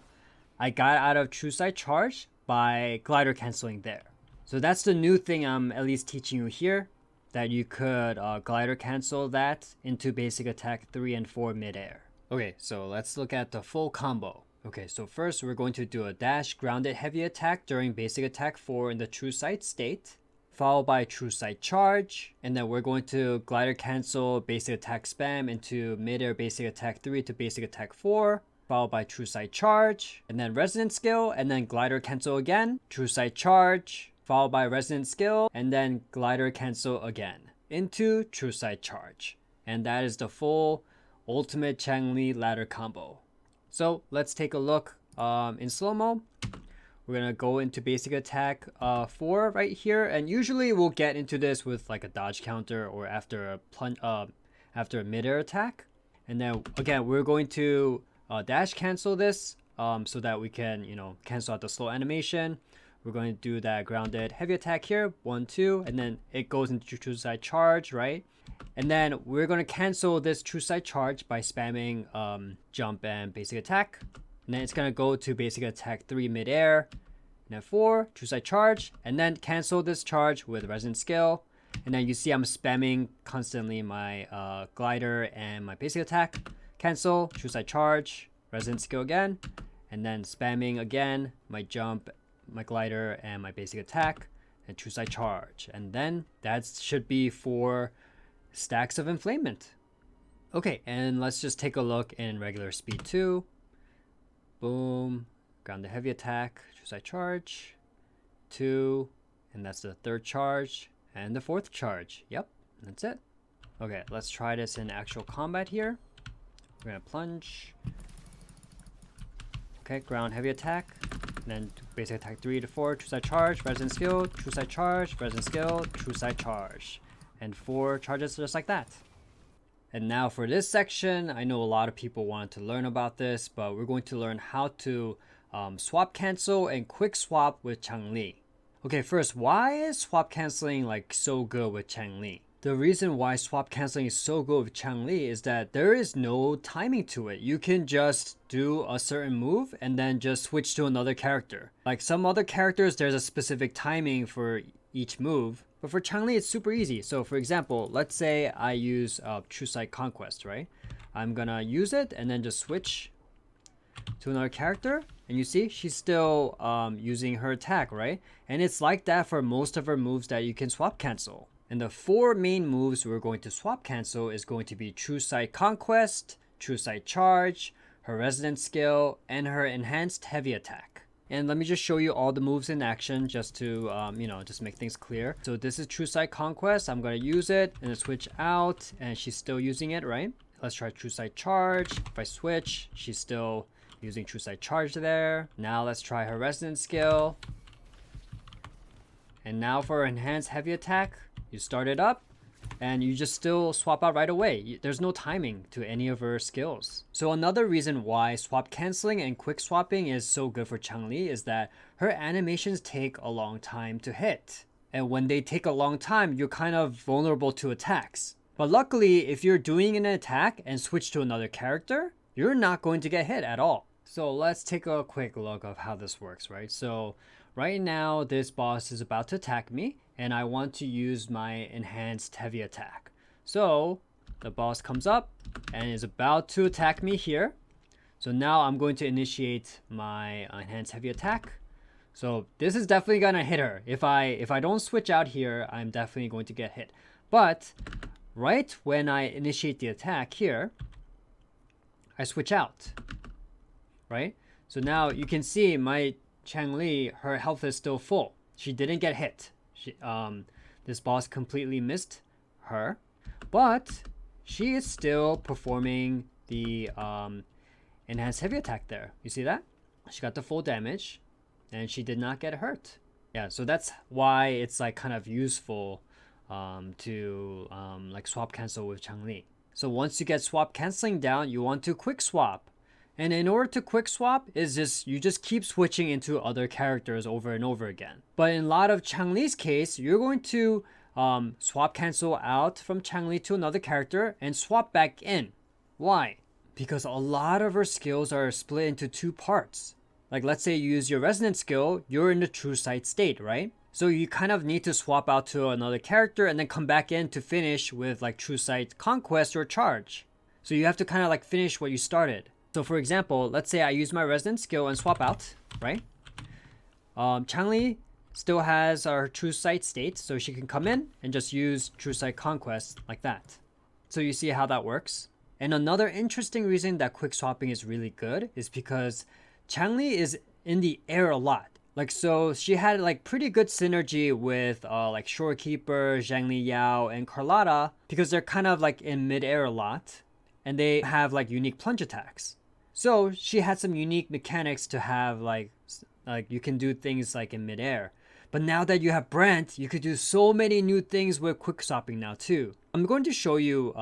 Speaker 1: I got out of true sight charge by glider canceling there. So that's the new thing I'm at least teaching you here, that you could glider cancel that into basic attack 3 and 4 mid-air. Okay, so let's look at the full combo. Okay, so first we're going to do a dash grounded heavy attack during basic attack 4 in the true sight state, followed by true sight charge, and then we're going to glider cancel basic attack spam into mid-air basic attack 3 to basic attack 4, followed by true sight charge, and then resonance skill, and then glider cancel again, true sight charge, followed by resonance skill, and then glider cancel again into true sight charge. And that is the full ultimate Changli ladder combo. So let's take a look in slow-mo. We're gonna go into basic attack 4 right here, and usually we'll get into this with like a dodge counter or after a plunge, after a mid-air attack. And then again, we're going to dash cancel this so that we can, cancel out the slow animation. we're going to do that grounded heavy attack here, 1, 2, and then it goes into true side charge, right? And then we're going to cancel this true side charge by spamming jump and basic attack. And then it's going to go to basic attack 3 midair, and then 4, true side charge, and then cancel this charge with resonant skill. And then you see I'm spamming constantly my glider and my basic attack. Cancel, true side charge, resonant skill again, and then spamming again my jump, my glider, and my basic attack, and true side charge. And then that should be 4 stacks of enflamement. Okay, and let's just take a look in regular speed 2. Boom, grounded heavy attack, true side charge, 2, and that's the 3rd charge, and the 4th charge. Yep, that's it. Okay, let's try this in actual combat here. We're gonna plunge. Okay, ground heavy attack, and then basic attack 3 to 4, true side charge, resonant skill, true side charge, resonant skill, true side charge, and 4 charges just like that. And now for this section, I know a lot of people wanted to learn about this, but we're going to learn how to swap cancel and quick swap with Changli. Okay, first, why is swap canceling like so good with Changli? The reason why swap canceling is so good with Changli is that there is no timing to it. You can just do a certain move and then just switch to another character. Like some other characters, there's a specific timing for each move. But for Changli, it's super easy. So for example, let's say I use True Sight Conquest, right? I'm gonna use it and then just switch to another character. And you see, she's still using her attack, right? And it's like that for most of her moves that you can swap cancel. And the 4 main moves we're going to swap cancel is going to be True Sight Conquest, True Sight Charge, her Resonant Skill, and her Enhanced Heavy Attack. And let me just show you all the moves in action just to, just make things clear. So this is True Sight Conquest. I'm going to use it and then switch out, and she's still using it, right? Let's try True Sight Charge. If I switch, she's still using True Sight Charge there. Now let's try her Resonant Skill. And now for her Enhanced Heavy Attack, you start it up and you just still swap out right away. There's no timing to any of her skills. So another reason why swap canceling and quick swapping is so good for Changli is that her animations take a long time to hit. And when they take a long time, you're kind of vulnerable to attacks. But luckily, if you're doing an attack and switch to another character, you're not going to get hit at all. So let's take a quick look of how this works, right? So right now, this boss is about to attack me, and I want to use my enhanced heavy attack. So the boss comes up and is about to attack me here. So now I'm going to initiate my enhanced heavy attack. So this is definitely gonna hit her. If I don't switch out here, I'm definitely going to get hit. But right when I initiate the attack here, I switch out, right? So now you can see my Changli, her health is still full. She didn't get hit. This boss completely missed her, but she is still performing the enhanced heavy attack there. You see that? She got the full damage and she did not get hurt. Yeah, so that's why it's like kind of useful to like swap cancel with Changli. So once you get swap canceling down, you want to quick swap. And in order to quick swap, you just keep switching into other characters over and over again. But in a lot of Changli's case, you're going to swap cancel out from Changli to another character and swap back in. Why? Because a lot of her skills are split into 2 parts. Like let's say you use your resonant skill, you're in the true sight state, right? So you kind of need to swap out to another character and then come back in to finish with like true sight conquest or charge. So you have to kind of like finish what you started. So for example, let's say I use my resonant skill and swap out, right? Changli still has our true sight state, so she can come in and just use true sight conquest like that. So you see how that works? And another interesting reason that quick swapping is really good is because Changli is in the air a lot. Like, so she had like pretty good synergy with like Shorekeeper, Zhangli Yao, and Carlotta because they're kind of like in mid-air a lot and they have like unique plunge attacks. So she had some unique mechanics to have like you can do things like in mid-air. But now that you have Brent, you could do so many new things with quick swapping now too. I'm going to show you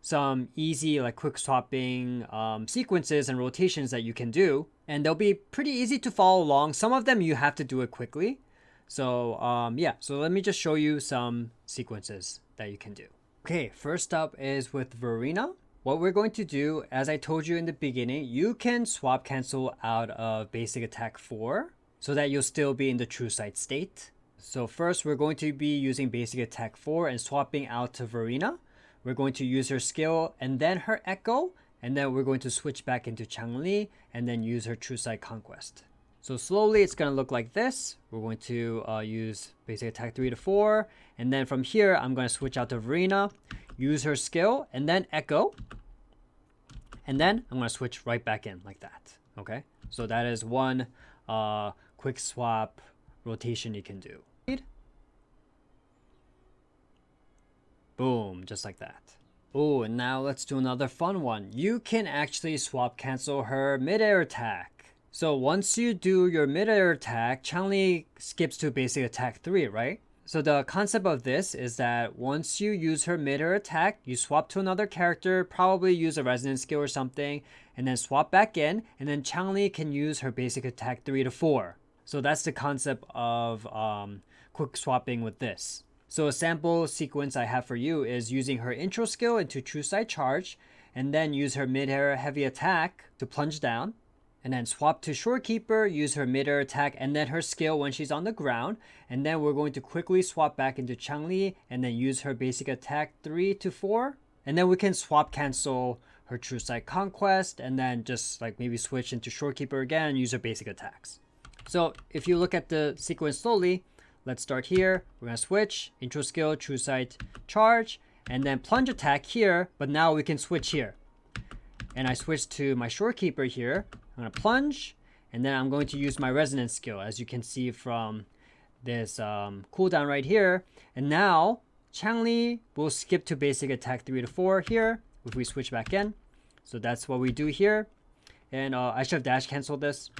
Speaker 1: some easy like quick swapping sequences and rotations that you can do, and they'll be pretty easy to follow along. Some of them you have to do it quickly. So yeah, so let me just show you some sequences that you can do. Okay, first up is with Verena. What we're going to do, as I told you in the beginning, you can swap cancel out of basic attack 4 so that you'll still be in the true sight state. So first we're going to be using basic attack 4 and swapping out to Verena. We're going to use her skill and then her echo, and then we're going to switch back into Changli and then use her true sight conquest. So slowly it's going to look like this. We're going to use basic attack 3 to 4, and then from here I'm going to switch out to Verena, use her skill and then echo, and then I'm going to switch right back in like that. Okay, so that is one quick swap rotation you can do. Boom, just like that. Oh, and now let's do another fun one. You can actually swap cancel her mid-air attack. So once you do your mid-air attack, Changli skips to basic attack 3, right? So the concept of this is that once you use her mid-air attack, you swap to another character, probably use a resonance skill or something, and then swap back in, and then Changli can use her basic attack 3 to 4. So that's the concept of quick swapping with this. So a sample sequence I have for you is using her intro skill into true sight charge, and then use her mid-air heavy attack to plunge down, and then swap to shorekeeper, use her mid-air attack and then her skill when she's on the ground, and then we're going to quickly swap back into Changli and then use her basic attack 3 to 4, and then we can swap cancel her true sight conquest and then just like maybe switch into shorekeeper again and use her basic attacks. So if you look at the sequence slowly, let's start here. We're going to switch, intro skill, true sight, charge, and then plunge attack here, but now we can switch here. And I switch to my shorekeeper here. I'm going to plunge, and then I'm going to use my resonance skill, as you can see from this cooldown right here. And now, Changli will skip to basic attack 3 to 4 here, if we switch back in. So that's what we do here. And I should have dash canceled this.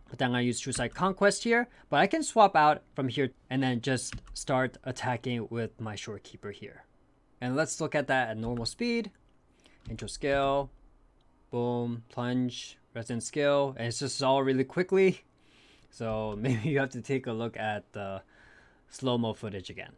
Speaker 1: But then I'm going to use True Sight Conquest here. But I can swap out from here and then just start attacking with my Shorekeeper here. And let's look at that at normal speed. Intro skill. Boom. Plunge. Resonance skill. And it's just all really quickly. So maybe you have to take a look at the slow-mo footage again.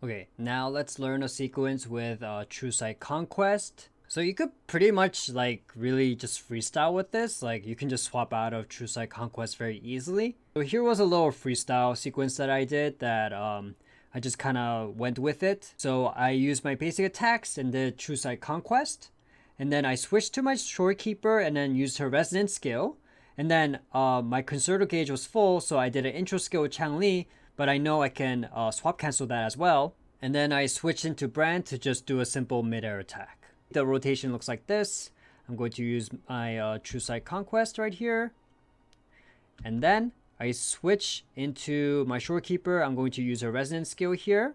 Speaker 1: Okay, now let's learn a sequence with True Sight Conquest. So you could pretty much like really just freestyle with this. Like you can just swap out of True Sight Conquest very easily. So here was a little freestyle sequence that I did that I just kind of went with it. So I used my basic attacks and did True Sight Conquest. And then I switched to my Shorekeeper and then used her Resonance skill. And then my Concerto gauge was full, so I did an intro skill with Changli, but I know I can swap cancel that as well. And then I switched into Brand to just do a simple mid-air attack. The rotation looks like this. I'm going to use my True Sight Conquest right here. And then I switch into my Shorekeeper. I'm going to use her Resonance skill here.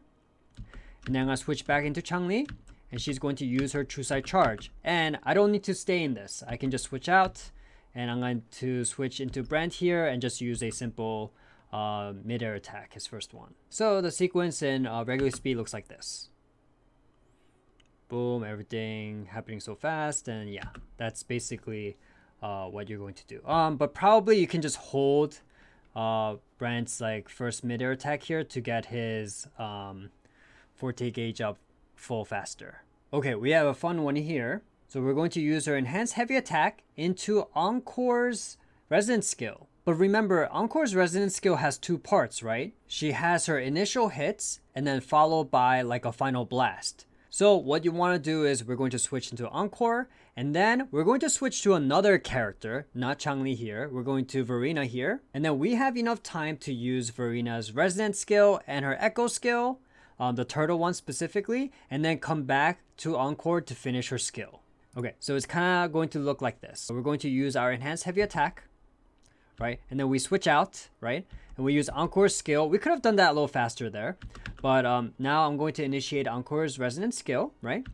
Speaker 1: And then I'm going to switch back into Changli. And she's going to use her True Sight Charge. And I don't need to stay in this. I can just switch out. And I'm going to switch into Brand here and just use a simple mid-air attack, his first one. So the sequence in regular speed looks like this. Boom, everything happening so fast, and yeah, that's basically what you're going to do. But probably you can just hold Brand's like first mid-air attack here to get his Forte gauge up full faster. Okay, we have a fun one here. So we're going to use her enhanced heavy attack into Encore's resonance skill. But remember, Encore's resonance skill has two parts, right? She has her initial hits and then followed by like a final blast. So what you want to do is we're going to switch into Encore, and then we're going to switch to another character, not Changli here. We're going to Verena here, and then we have enough time to use Verena's resonance skill and her echo skill, the turtle one specifically, and then come back to Encore to finish her skill. Okay, so it's kind of going to look like this. So we're going to use our enhanced heavy attack, right? And then we switch out, right? And we use Encore's skill. We could have done that a little faster there. But now I'm going to initiate Encore's resonance skill, right?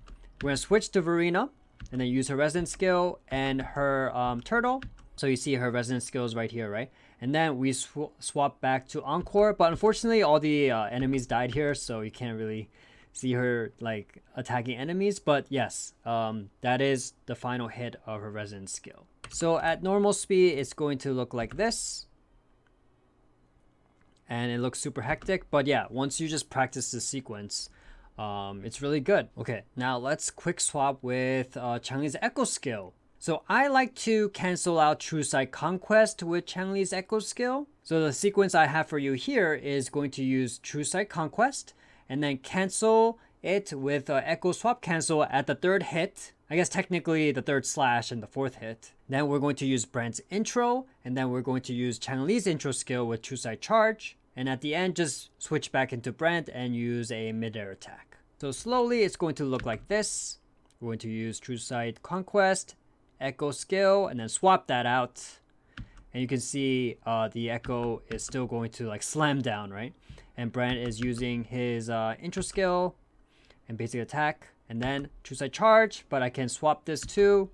Speaker 1: We're going to switch to Verena and then use her resonance skill and her turtle. So you see her resonance skills right here, right? And then we swap back to Encore. But unfortunately, all the enemies died here, so you can't really see her like attacking enemies. But yes, that is the final hit of her resonance skill. So at normal speed, it's going to look like this. And it looks super hectic. But yeah, once you just practice the sequence, it's really good. Okay, now let's quick swap with Changli's Echo skill. So I like to cancel out True Sight Conquest with Changli's Echo skill. So the sequence I have for you here is going to use True Sight Conquest and then cancel it with Echo Swap Cancel at the third hit. I guess technically the third slash and the fourth hit. Then we're going to use Brand's intro, and then we're going to use Changli's intro skill with True Sight Charge. And at the end, just switch back into Brand and use a mid-air attack. So slowly, it's going to look like this. We're going to use True Sight Conquest, Echo skill, and then swap that out. And you can see the Echo is still going to like slam down, right? And Brand is using his intro skill and basic attack, and then True Sight Charge, but I can swap this too,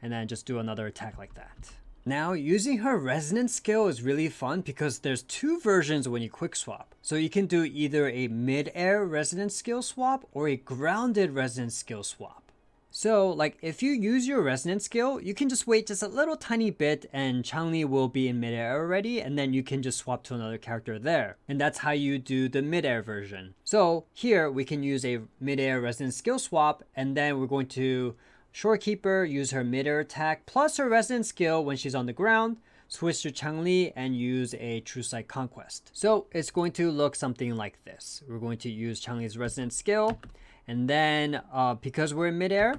Speaker 1: and then just do another attack like that. Now, using her resonance skill is really fun because there's two versions when you quick swap. So you can do either a mid-air resonance skill swap or a grounded resonance skill swap. So like if you use your resonance skill, you can just wait just a little tiny bit and Changli will be in mid-air already, and then you can just swap to another character there. And that's how you do the mid-air version. So here we can use a mid-air resonance skill swap, and then we're going to Shorekeeper, use her mid-air attack plus her resonance skill when she's on the ground, switch to Changli and use a True Sight Conquest. So it's going to look something like this. We're going to use Changli's resonance skill, and then because we're in mid-air,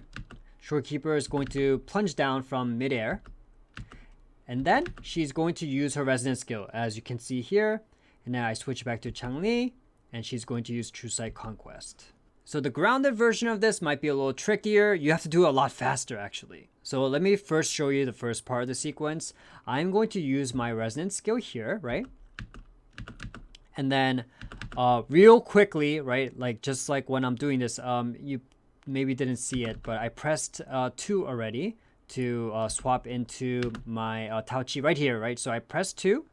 Speaker 1: Shorekeeper is going to plunge down from mid-air, and then she's going to use her resonance skill, as you can see here. And now I switch back to Changli, and she's going to use True Sight Conquest. So the grounded version of this might be a little trickier. You have to do a lot faster actually. So let me first show you the first part of the sequence. I'm going to use my resonance skill here, right? And then real quickly, right? Like just like when I'm doing this, you maybe didn't see it, but I pressed 2 already to swap into my Tao Chi right here, right? So I pressed 2.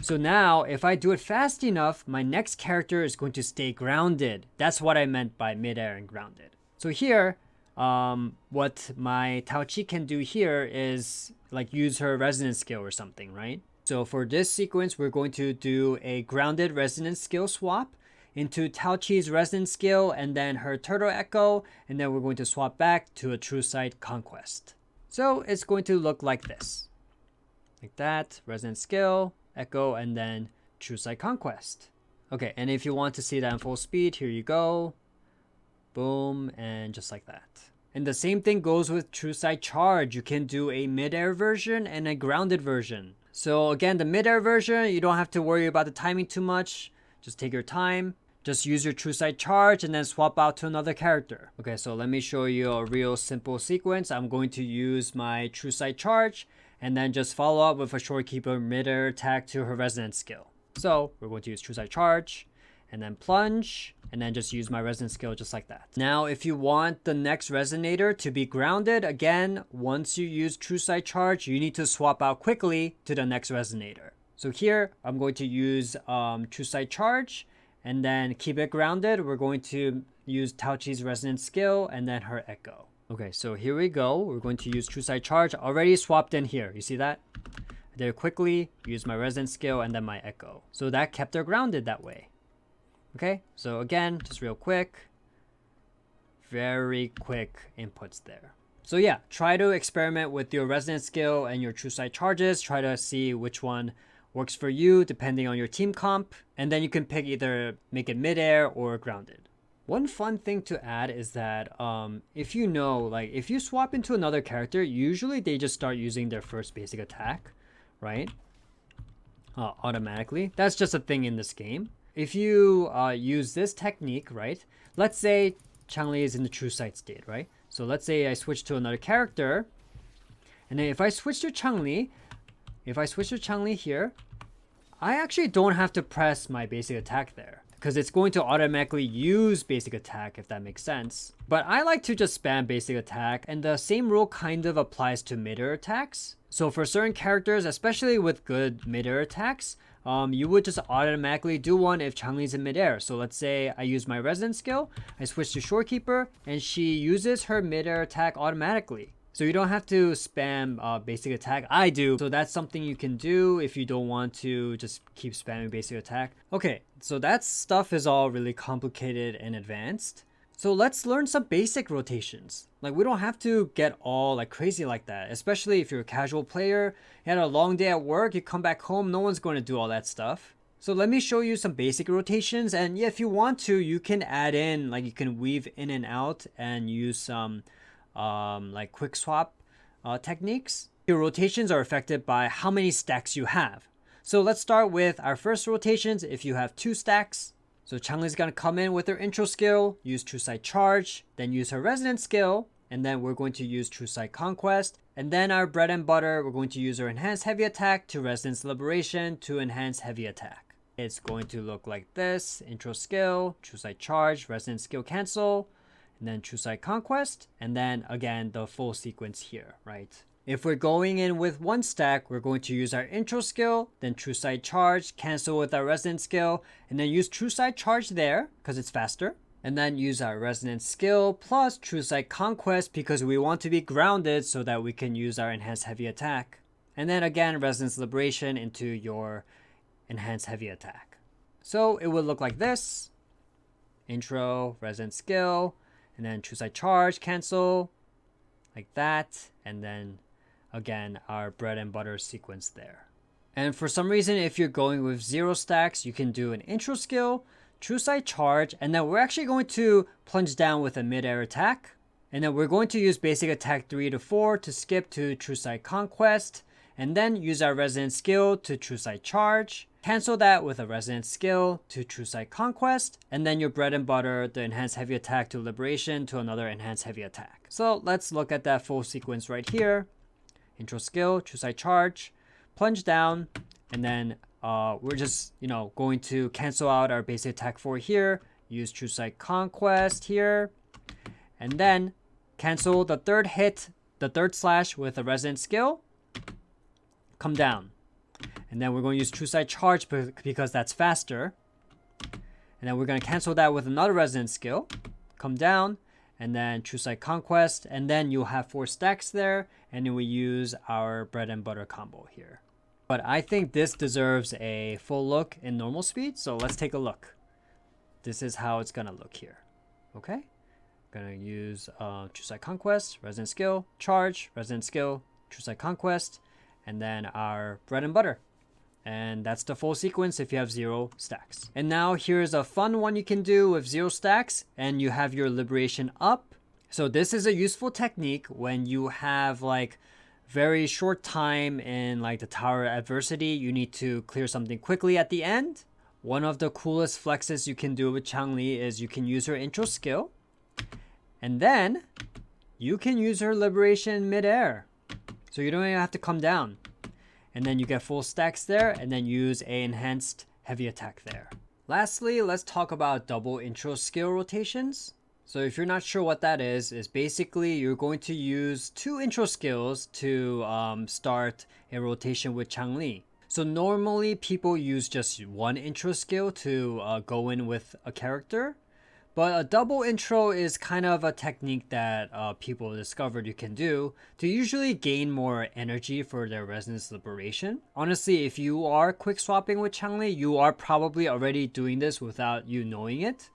Speaker 1: So now, if I do it fast enough, my next character is going to stay grounded. That's what I meant by mid-air and grounded. So here, what my Tao Chi can do here is like use her resonance skill or something, right? So for this sequence, we're going to do a grounded resonance skill swap into Tao Chi's resonance skill and then her turtle echo, and then we're going to swap back to a True Sight Conquest. So it's going to look like this. Like that, resonance skill, echo, and then True Sight Conquest. Okay, and if you want to see that in full speed, here you go. Boom, and just like that. And the same thing goes with True Sight Charge. You can do a mid-air version and a grounded version. So again, the mid-air version, you don't have to worry about the timing too much. Just take your time. Just use your True Sight Charge and then swap out to another character. Okay, so let me show you a real simple sequence. I'm going to use my True Sight Charge and then just follow up with a Shorekeeper mid-air attack to her resonance skill. So we're going to use True Sight Charge and then plunge and then just use my resonance skill just like that. Now, if you want the next resonator to be grounded, again, once you use True Sight Charge, you need to swap out quickly to the next resonator. So here, I'm going to use True Sight Charge and then keep it grounded. We're going to use Tao Chi's resonance skill and then her echo. Okay, so here we go. We're going to use True Sight Charge. Already swapped in here. You see that? I did it quickly, use my resonance skill, and then my echo. So that kept her grounded that way. Okay, so again, just real quick. Very quick inputs there. So yeah, try to experiment with your resonance skill and your True Sight Charges. Try to see which one works for you depending on your team comp. And then you can pick either make it mid-air or grounded. One fun thing to add is that if you know, like if you swap into another character, usually they just start using their first basic attack, right? Automatically. That's just a thing in this game. If you use this technique, right? Let's say Changli is in the True Sight state, right? So let's say I switch to another character. And then if I switch to Changli, here, I actually don't have to press my basic attack there. because it's going to automatically use basic attack, if that makes sense. But I like to just spam basic attack, and the same rule kind of applies to mid-air attacks. So for certain characters, especially with good mid-air attacks, you would just automatically do one if Changli's in mid-air. So let's say I use my Resonance skill, I switch to Shorekeeper, and she uses her mid-air attack automatically. So you don't have to spam basic attack. I do. So that's something you can do if you don't want to just keep spamming basic attack. Okay, so that stuff is all really complicated and advanced. So let's learn some basic rotations. Like, we don't have to get all like crazy like that, especially if you're a casual player, you had a long day at work, you come back home, no one's going to do all that stuff. So let me show you some basic rotations, and yeah, if you want to, you can add in, like you can weave in and out and use some like quick swap techniques. Your rotations are affected by how many stacks you have. So let's start with our first rotations. If you have 2 stacks, so Changli's gonna come in with her intro skill, use True Sight Charge, then use her Resonance skill, and then we're going to use True Sight Conquest. And then our bread and butter, we're going to use our Enhanced Heavy Attack to Resonance Liberation to Enhance Heavy Attack. It's going to look like this: intro skill, True Sight Charge, Resonance skill cancel, and then True Sight Conquest, and then again the full sequence here, right? If we're going in with 1 stack, we're going to use our intro skill, then True Sight Charge, cancel with our Resonance skill, and then use True Sight Charge there because it's faster. And then use our Resonance skill plus True Sight Conquest because we want to be grounded so that we can use our Enhanced Heavy Attack. And then again, Resonance Liberation into your Enhanced Heavy Attack. So it would look like this: intro, Resonance skill, and then True Sight Charge, cancel, like that, and then again our bread and butter sequence there. And for some reason, if you're going with 0 stacks, you can do an intro skill, True Sight Charge, and then we're actually going to plunge down with a mid-air attack, and then we're going to use basic attack 3 to 4 to skip to True Sight Conquest, and then use our Resonance skill to True Sight Charge, cancel that with a Resonance skill to True Sight Conquest, and then your bread and butter, the Enhanced Heavy Attack to Liberation to another Enhanced Heavy Attack. So let's look at that full sequence right here. Intro skill, True Sight Charge, plunge down, and then we're just, going to cancel out our basic attack 4 here, use True Sight Conquest here, and then cancel the third hit, the third slash with a Resonance skill, come down. And then we're going to use True Sight Charge because that's faster. And then we're going to cancel that with another Resonance skill, come down, and then True Sight Conquest, and then you'll have 4 stacks there, and then we use our bread and butter combo here. But I think this deserves a full look in normal speed, so let's take a look. This is how it's going to look here. Okay? Going to use True Sight Conquest, Resonance skill, Charge, Resonance skill, True Sight Conquest, and then our bread and butter. And that's the full sequence if you have 0 stacks. And now here's a fun one you can do with 0 stacks, and you have your liberation up. So this is a useful technique when you have like very short time in like the tower adversity. You need to clear something quickly at the end. One of the coolest flexes you can do with Changli is you can use her intro skill, and then you can use her liberation midair. So you don't even have to come down. And then you get full stacks there, and then use a enhanced heavy attack there. Lastly, let's talk about double intro skill rotations. So if you're not sure what that is basically you're going to use 2 intro skills to start a rotation with Changli. So normally people use just 1 intro skill to go in with a character. But a double intro is kind of a technique that people discovered you can do to usually gain more energy for their Resonance Liberation. Honestly, if you are quick swapping with Changli, you are probably already doing this without you knowing it.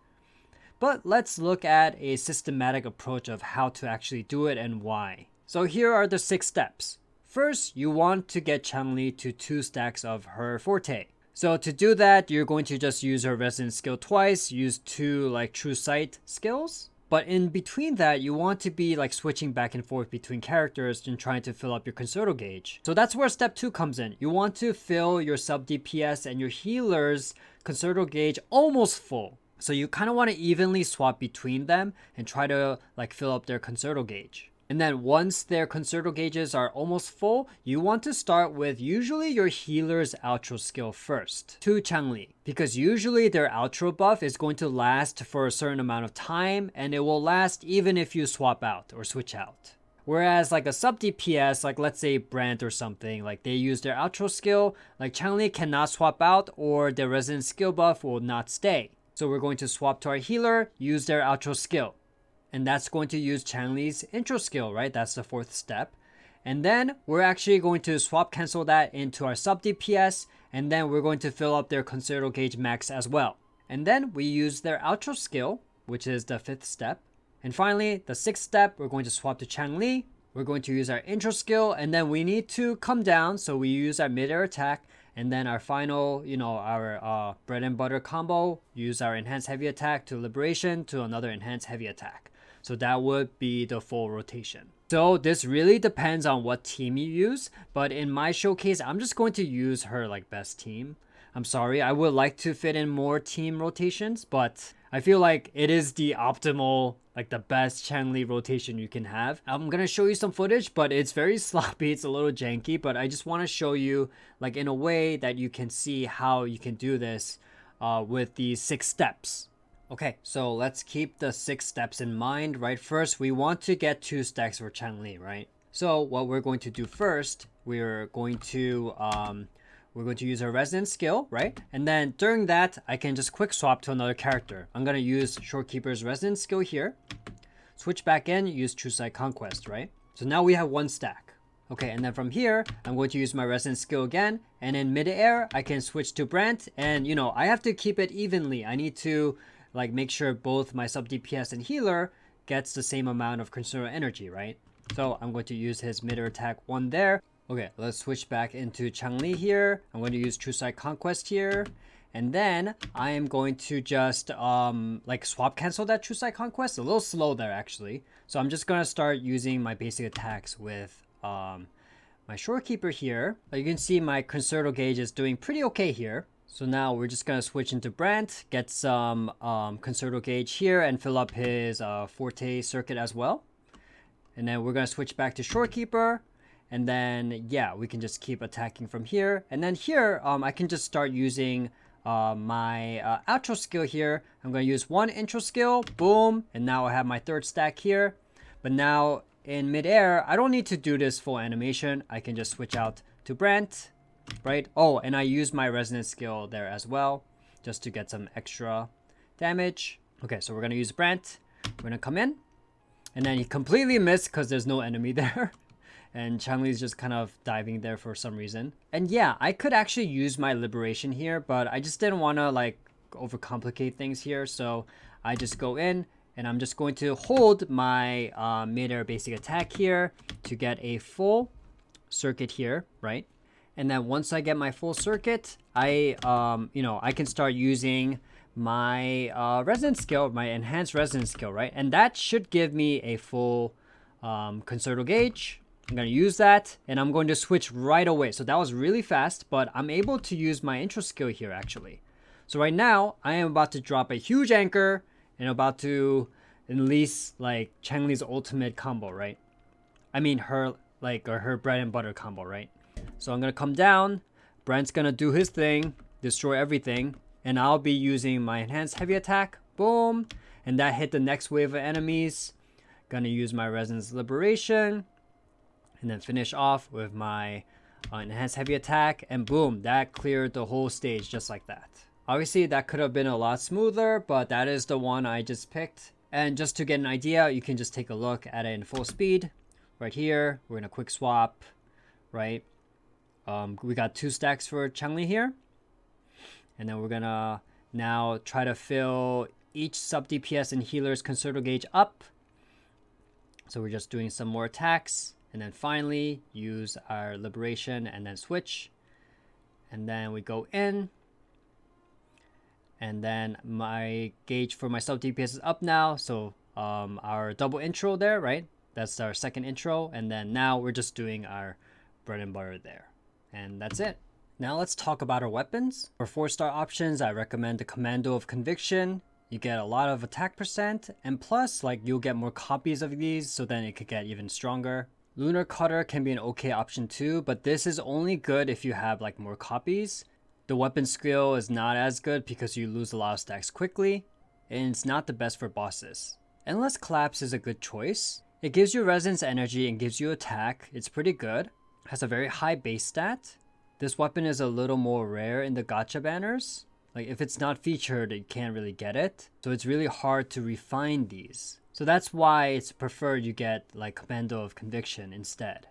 Speaker 1: But let's look at a systematic approach of how to actually do it and why. So here are the 6 steps. First, you want to get Changli to 2 stacks of her Forte. So to do that, you're going to just use her Resonance skill twice, use 2 like True Sight skills. But in between that, you want to be like switching back and forth between characters and trying to fill up your Concerto gauge. So that's where step 2 comes in. You want to fill your sub DPS and your healer's Concerto gauge almost full. So you kind of want to evenly swap between them and try to like fill up their Concerto gauge. And then once their concerto gauges are almost full, you want to start with usually your healer's outro skill first to Changli, because usually their outro buff is going to last for a certain amount of time, and it will last even if you swap out or switch out. Whereas like a sub DPS, like let's say Brand or something, like they use their outro skill, like Changli cannot swap out or their resident skill buff will not stay. So we're going to swap to our healer, use their outro skill. And that's going to use Changli's intro skill, right? That's the fourth step. And then we're actually going to swap cancel that into our sub DPS, and then we're going to fill up their concerto gauge max as well. And then we use their outro skill, which is the fifth step. And finally, the sixth step, we're going to swap to Changli. We're going to use our intro skill, and then we need to come down, so we use our mid-air attack. And then our final, our bread and butter combo, use our enhanced heavy attack to liberation to another enhanced heavy attack. So that would be the full rotation. So this really depends on what team you use, but in my showcase, I'm just going to use her like best team. I'm sorry, I would like to fit in more team rotations, but I feel like it is the optimal, like the best Changli rotation you can have. I'm gonna show you some footage, but it's very sloppy, it's a little janky, but I just want to show you like in a way that you can see how you can do this with these 6 steps. Okay, so let's keep the 6 steps in mind, right? First, we want to get 2 stacks for Changli, right? So what we're going to do first, we're going to use our resident skill, right? And then during that, I can just quick swap to another character. I'm gonna use Shorekeeper's resident skill here, switch back in, use True Sight Conquest, right? So now we have 1 stack. Okay, and then from here, I'm going to use my resident skill again, and in mid-air, I can switch to Brant, and I have to keep it evenly. I need to like make sure both my sub DPS and healer gets the same amount of consumer energy, right? So I'm going to use his mid attack 1 there. Okay, let's switch back into Changli here. I'm going to use True Sight Conquest here. And then I am going to just like swap cancel that True Sight Conquest. A little slow there actually. So I'm just going to start using my basic attacks with my Shorekeeper here. You can see my concerto gauge is doing pretty okay here. So now we're just gonna switch into Brant, get some concerto gauge here, and fill up his Forte circuit as well. And then we're gonna switch back to Shorekeeper, and then yeah, we can just keep attacking from here. And then here, I can just start using my outro skill here. I'm gonna use 1 intro skill, boom, and now I have my 3rd stack here. But now in midair, I don't need to do this full animation. I can just switch out to Brant. Right? Oh, and I use my resonance skill there as well, just to get some extra damage. Okay, so we're gonna use Brant. We're gonna come in, and then he completely missed because there's no enemy there. And Changli's just kind of diving there for some reason. And yeah, I could actually use my liberation here, but I just didn't want to like overcomplicate things here. So I just go in, and I'm just going to hold my mid-air basic attack here to get a full circuit here, right? And then once I get my full circuit, I can start using my resonance skill, my enhanced resonance skill, right? And that should give me a full concerto gauge. I'm going to use that, and I'm going to switch right away. So that was really fast, but I'm able to use my intro skill here actually. So right now, I am about to drop a huge anchor and about to release like Changli's ultimate combo, right? I mean her bread and butter combo, right? So I'm gonna come down, Brent's gonna do his thing, destroy everything, and I'll be using my enhanced heavy attack, boom, and that hit the next wave of enemies. Gonna use my resonance liberation, and then finish off with my enhanced heavy attack, and boom, that cleared the whole stage just like that. Obviously that could have been a lot smoother, but that is the one I just picked. And just to get an idea, you can just take a look at it in full speed. Right here, we're gonna quick swap, right? We got 2 stacks for Changli here. And then we're gonna now try to fill each sub DPS and healer's concerto gauge up. So we're just doing some more attacks. And then finally use our liberation and then switch. And then we go in. And then my gauge for my sub DPS is up now. So our double intro there, right? That's our second intro. And then now we're just doing our bread and butter there. And that's it. Now let's talk about our weapons. For 4-star options, I recommend the Commando of Conviction. You get a lot of attack percent, and plus, like, you'll get more copies of these, so then it could get even stronger. Lunar Cutter can be an okay option too, but this is only good if you have like more copies. The weapon skill is not as good because you lose a lot of stacks quickly, and it's not the best for bosses. Endless Collapse is a good choice. It gives you resonance energy and gives you attack. It's pretty good. Has a very high base stat. This weapon is a little more rare in the gacha banners. Like, if it's not featured, you can't really get it. So it's really hard to refine these. So that's why it's preferred you get like Commando of Conviction instead.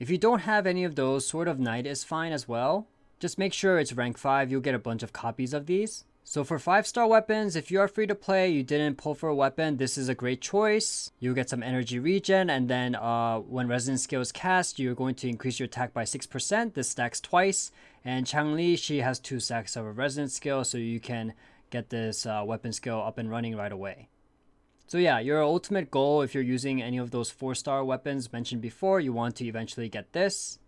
Speaker 1: If you don't have any of those, Sword of Night is fine as well. Just make sure it's rank 5, you'll get a bunch of copies of these. So for 5-star weapons, if you are free to play, you didn't pull for a weapon, this is a great choice. You'll get some energy regen, and then when resonance skill is cast, you're going to increase your attack by 6%. This stacks twice. And Changli, she has 2 stacks of a resonance skill, so you can get this weapon skill up and running right away. So yeah, your ultimate goal, if you're using any of those 4-star weapons mentioned before, you want to eventually get this.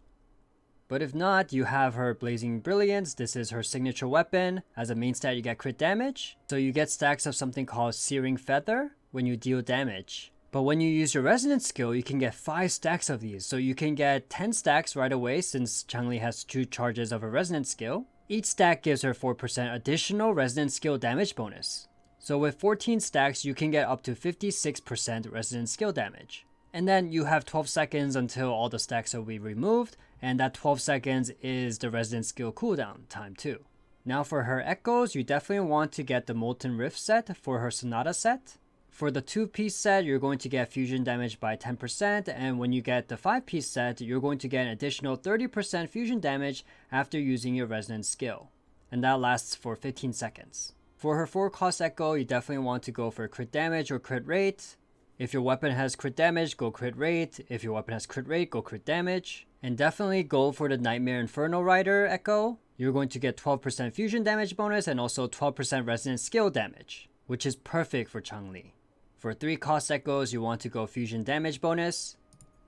Speaker 1: But if not, you have her Blazing Brilliance. This is her signature weapon. As a main stat, you get crit damage. So you get stacks of something called Searing Feather when you deal damage. But when you use your resonance skill, you can get 5 stacks of these. So you can get 10 stacks right away since Changli has 2 charges of a resonance skill. Each stack gives her 4% additional resonance skill damage bonus. So with 14 stacks, you can get up to 56% resonance skill damage. And then you have 12 seconds until all the stacks will be removed, and that 12 seconds is the resonance skill cooldown time too. Now for her echoes, you definitely want to get the Molten Rift set for her Sonata set. For the 2-piece set, you're going to get fusion damage by 10%, and when you get the 5-piece set, you're going to get an additional 30% fusion damage after using your resonance skill. And that lasts for 15 seconds. For her 4-cost echo, you definitely want to go for crit damage or crit rate. If your weapon has crit damage, go crit rate. If your weapon has crit rate, go crit damage. And definitely go for the Nightmare Inferno Rider echo. You're going to get 12% fusion damage bonus and also 12% resonance skill damage, which is perfect for Changli. For 3-cost echoes, you want to go fusion damage bonus.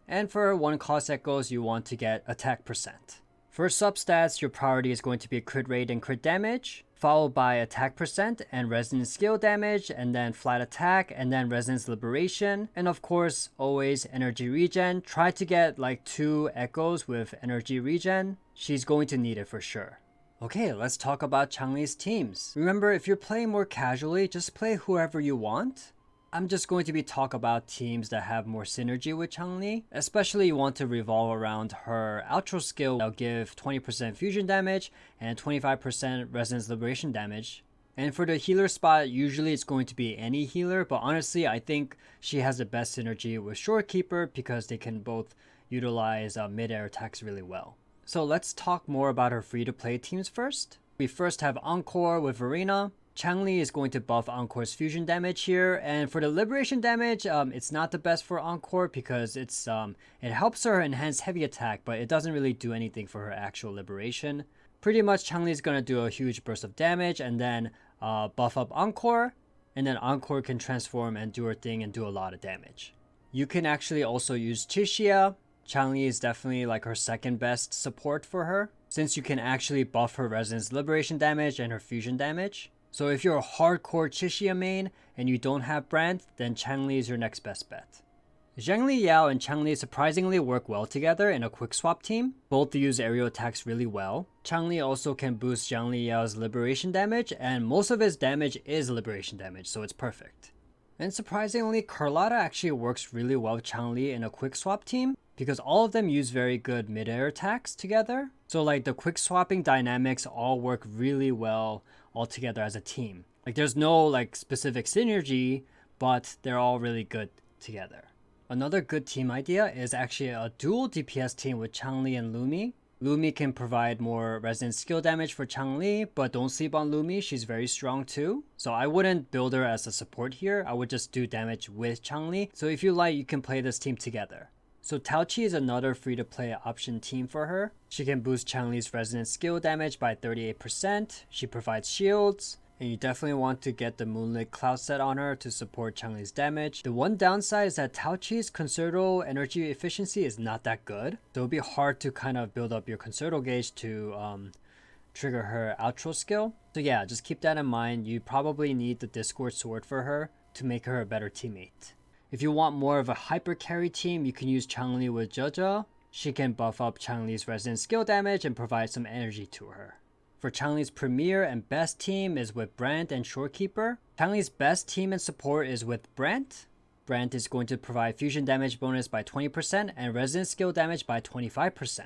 Speaker 1: And for 1-cost echoes, you want to get attack percent. For substats, your priority is going to be crit rate and crit damage, followed by attack percent and resonance skill damage, and then flat attack, and then resonance liberation, and of course, always energy regen. Try to get like 2 echoes with energy regen. She's going to need it for sure. Okay, let's talk about Changli's teams. Remember, if you're playing more casually, just play whoever you want. I'm just going to be talk about teams that have more synergy with Changli. Especially you want to revolve around her outro skill that'll give 20% fusion damage and 25% resonance liberation damage. And for the healer spot, usually it's going to be any healer, but honestly I think she has the best synergy with Shorekeeper because they can both utilize mid-air attacks really well. So let's talk more about her free-to-play teams first. We first have Encore with Verena. Changli is going to buff Encore's fusion damage here, and for the liberation damage, it's not the best for Encore because it helps her enhance heavy attack, but it doesn't really do anything for her actual liberation. Pretty much Changli is going to do a huge burst of damage and then buff up Encore, and then Encore can transform and do her thing and do a lot of damage. You can actually also use Chixia. Changli is definitely like her second best support for her, since you can actually buff her resonance liberation damage and her fusion damage. So if you're a hardcore Chixia main and you don't have Brand, then Changli is your next best bet. Zhengli Yao and Changli surprisingly work well together in a quick swap team. Both use aerial attacks really well. Changli also can boost Zhengli Yao's liberation damage, and most of his damage is liberation damage, so it's perfect. And surprisingly, Carlotta actually works really well with Changli in a quick swap team because all of them use very good mid-air attacks together. So like the quick swapping dynamics all work really well all together as a team. Like there's no like specific synergy, but they're all really good together. Another good team idea is actually a dual DPS team with Changli and Lumi. Lumi can provide more resonance skill damage for Changli, but don't sleep on Lumi, she's very strong too. So I wouldn't build her as a support here, I would just do damage with Changli. So if you like, you can play this team together. So Taochi is another free-to-play option team for her. She can boost Changli's resonance skill damage by 38%. She provides shields. And you definitely want to get the Moonlit Cloud set on her to support Changli's damage. The one downside is that Taochi's Concerto energy efficiency is not that good. So it'll be hard to kind of build up your Concerto gauge to trigger her outro skill. So yeah, just keep that in mind. You probably need the Discord sword for her to make her a better teammate. If you want more of a hyper carry team, you can use Changli with Jaja. She can buff up Changli's resonant skill damage and provide some energy to her. For Changli's premier and best team is with Brand and Shorekeeper. Changli's best team and support is with Brand. Brand is going to provide fusion damage bonus by 20% and resonant skill damage by 25%.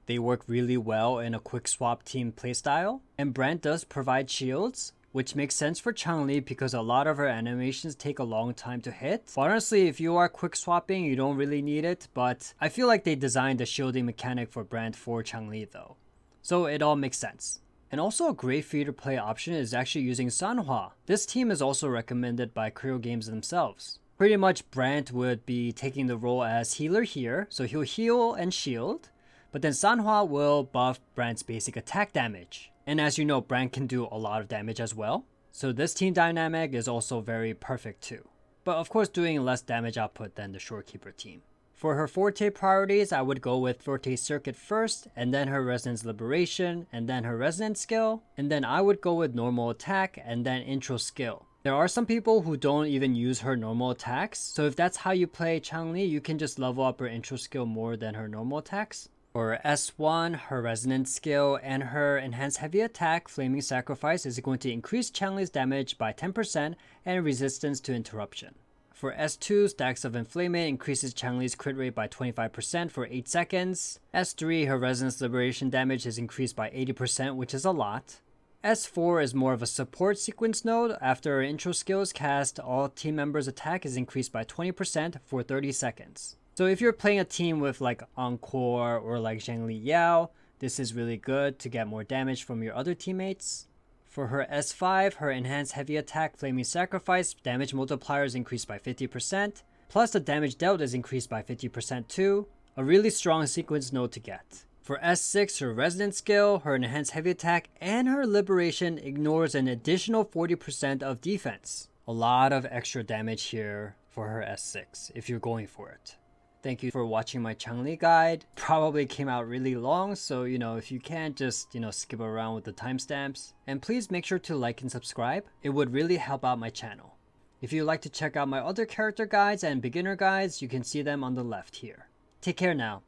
Speaker 1: They work really well in a quick swap team playstyle, and Brand does provide shields, which makes sense for Changli because a lot of her animations take a long time to hit. But honestly, if you are quick swapping, you don't really need it, but I feel like they designed the shielding mechanic for Brand for Changli though. So it all makes sense. And also a great free-to-play option is actually using Sanhua. This team is also recommended by kurogames themselves. Pretty much Brand would be taking the role as healer here, so he'll heal and shield, but then Sanhua will buff Brand's basic attack damage. And as you know, Brand can do a lot of damage as well, so this team dynamic is also very perfect too. But of course doing less damage output than the Shorekeeper team. For her Forte priorities, I would go with Forte Circuit first, and then her Resonance Liberation, and then her Resonance skill, and then I would go with normal attack, and then intro skill. There are some people who don't even use her normal attacks, so if that's how you play Changli, you can just level up her intro skill more than her normal attacks. For S1, her Resonance skill and her Enhanced Heavy Attack, Flaming Sacrifice, is going to increase Changli's damage by 10% and resistance to interruption. For S2, Stacks of Inflamement increases Changli's crit rate by 25% for 8 seconds. S3, her Resonance Liberation damage is increased by 80%, which is a lot. S4 is more of a support sequence node. After her intro skill is cast, all team members' attack is increased by 20% for 30 seconds. So if you're playing a team with like Encore or like Zhengli Yao, this is really good to get more damage from your other teammates. For her S5, her Enhanced Heavy Attack Flaming Sacrifice damage multiplier is increased by 50%, plus the damage dealt is increased by 50% too. A really strong sequence node to get. For S6, her Resonance skill, her Enhanced Heavy Attack, and her Liberation ignores an additional 40% of defense. A lot of extra damage here for her S6 if you're going for it. Thank you for watching my Changli guide. Probably came out really long, so if you can, just skip around with the timestamps. And please make sure to like and subscribe. It would really help out my channel. If you'd like to check out my other character guides and beginner guides, you can see them on the left here. Take care now.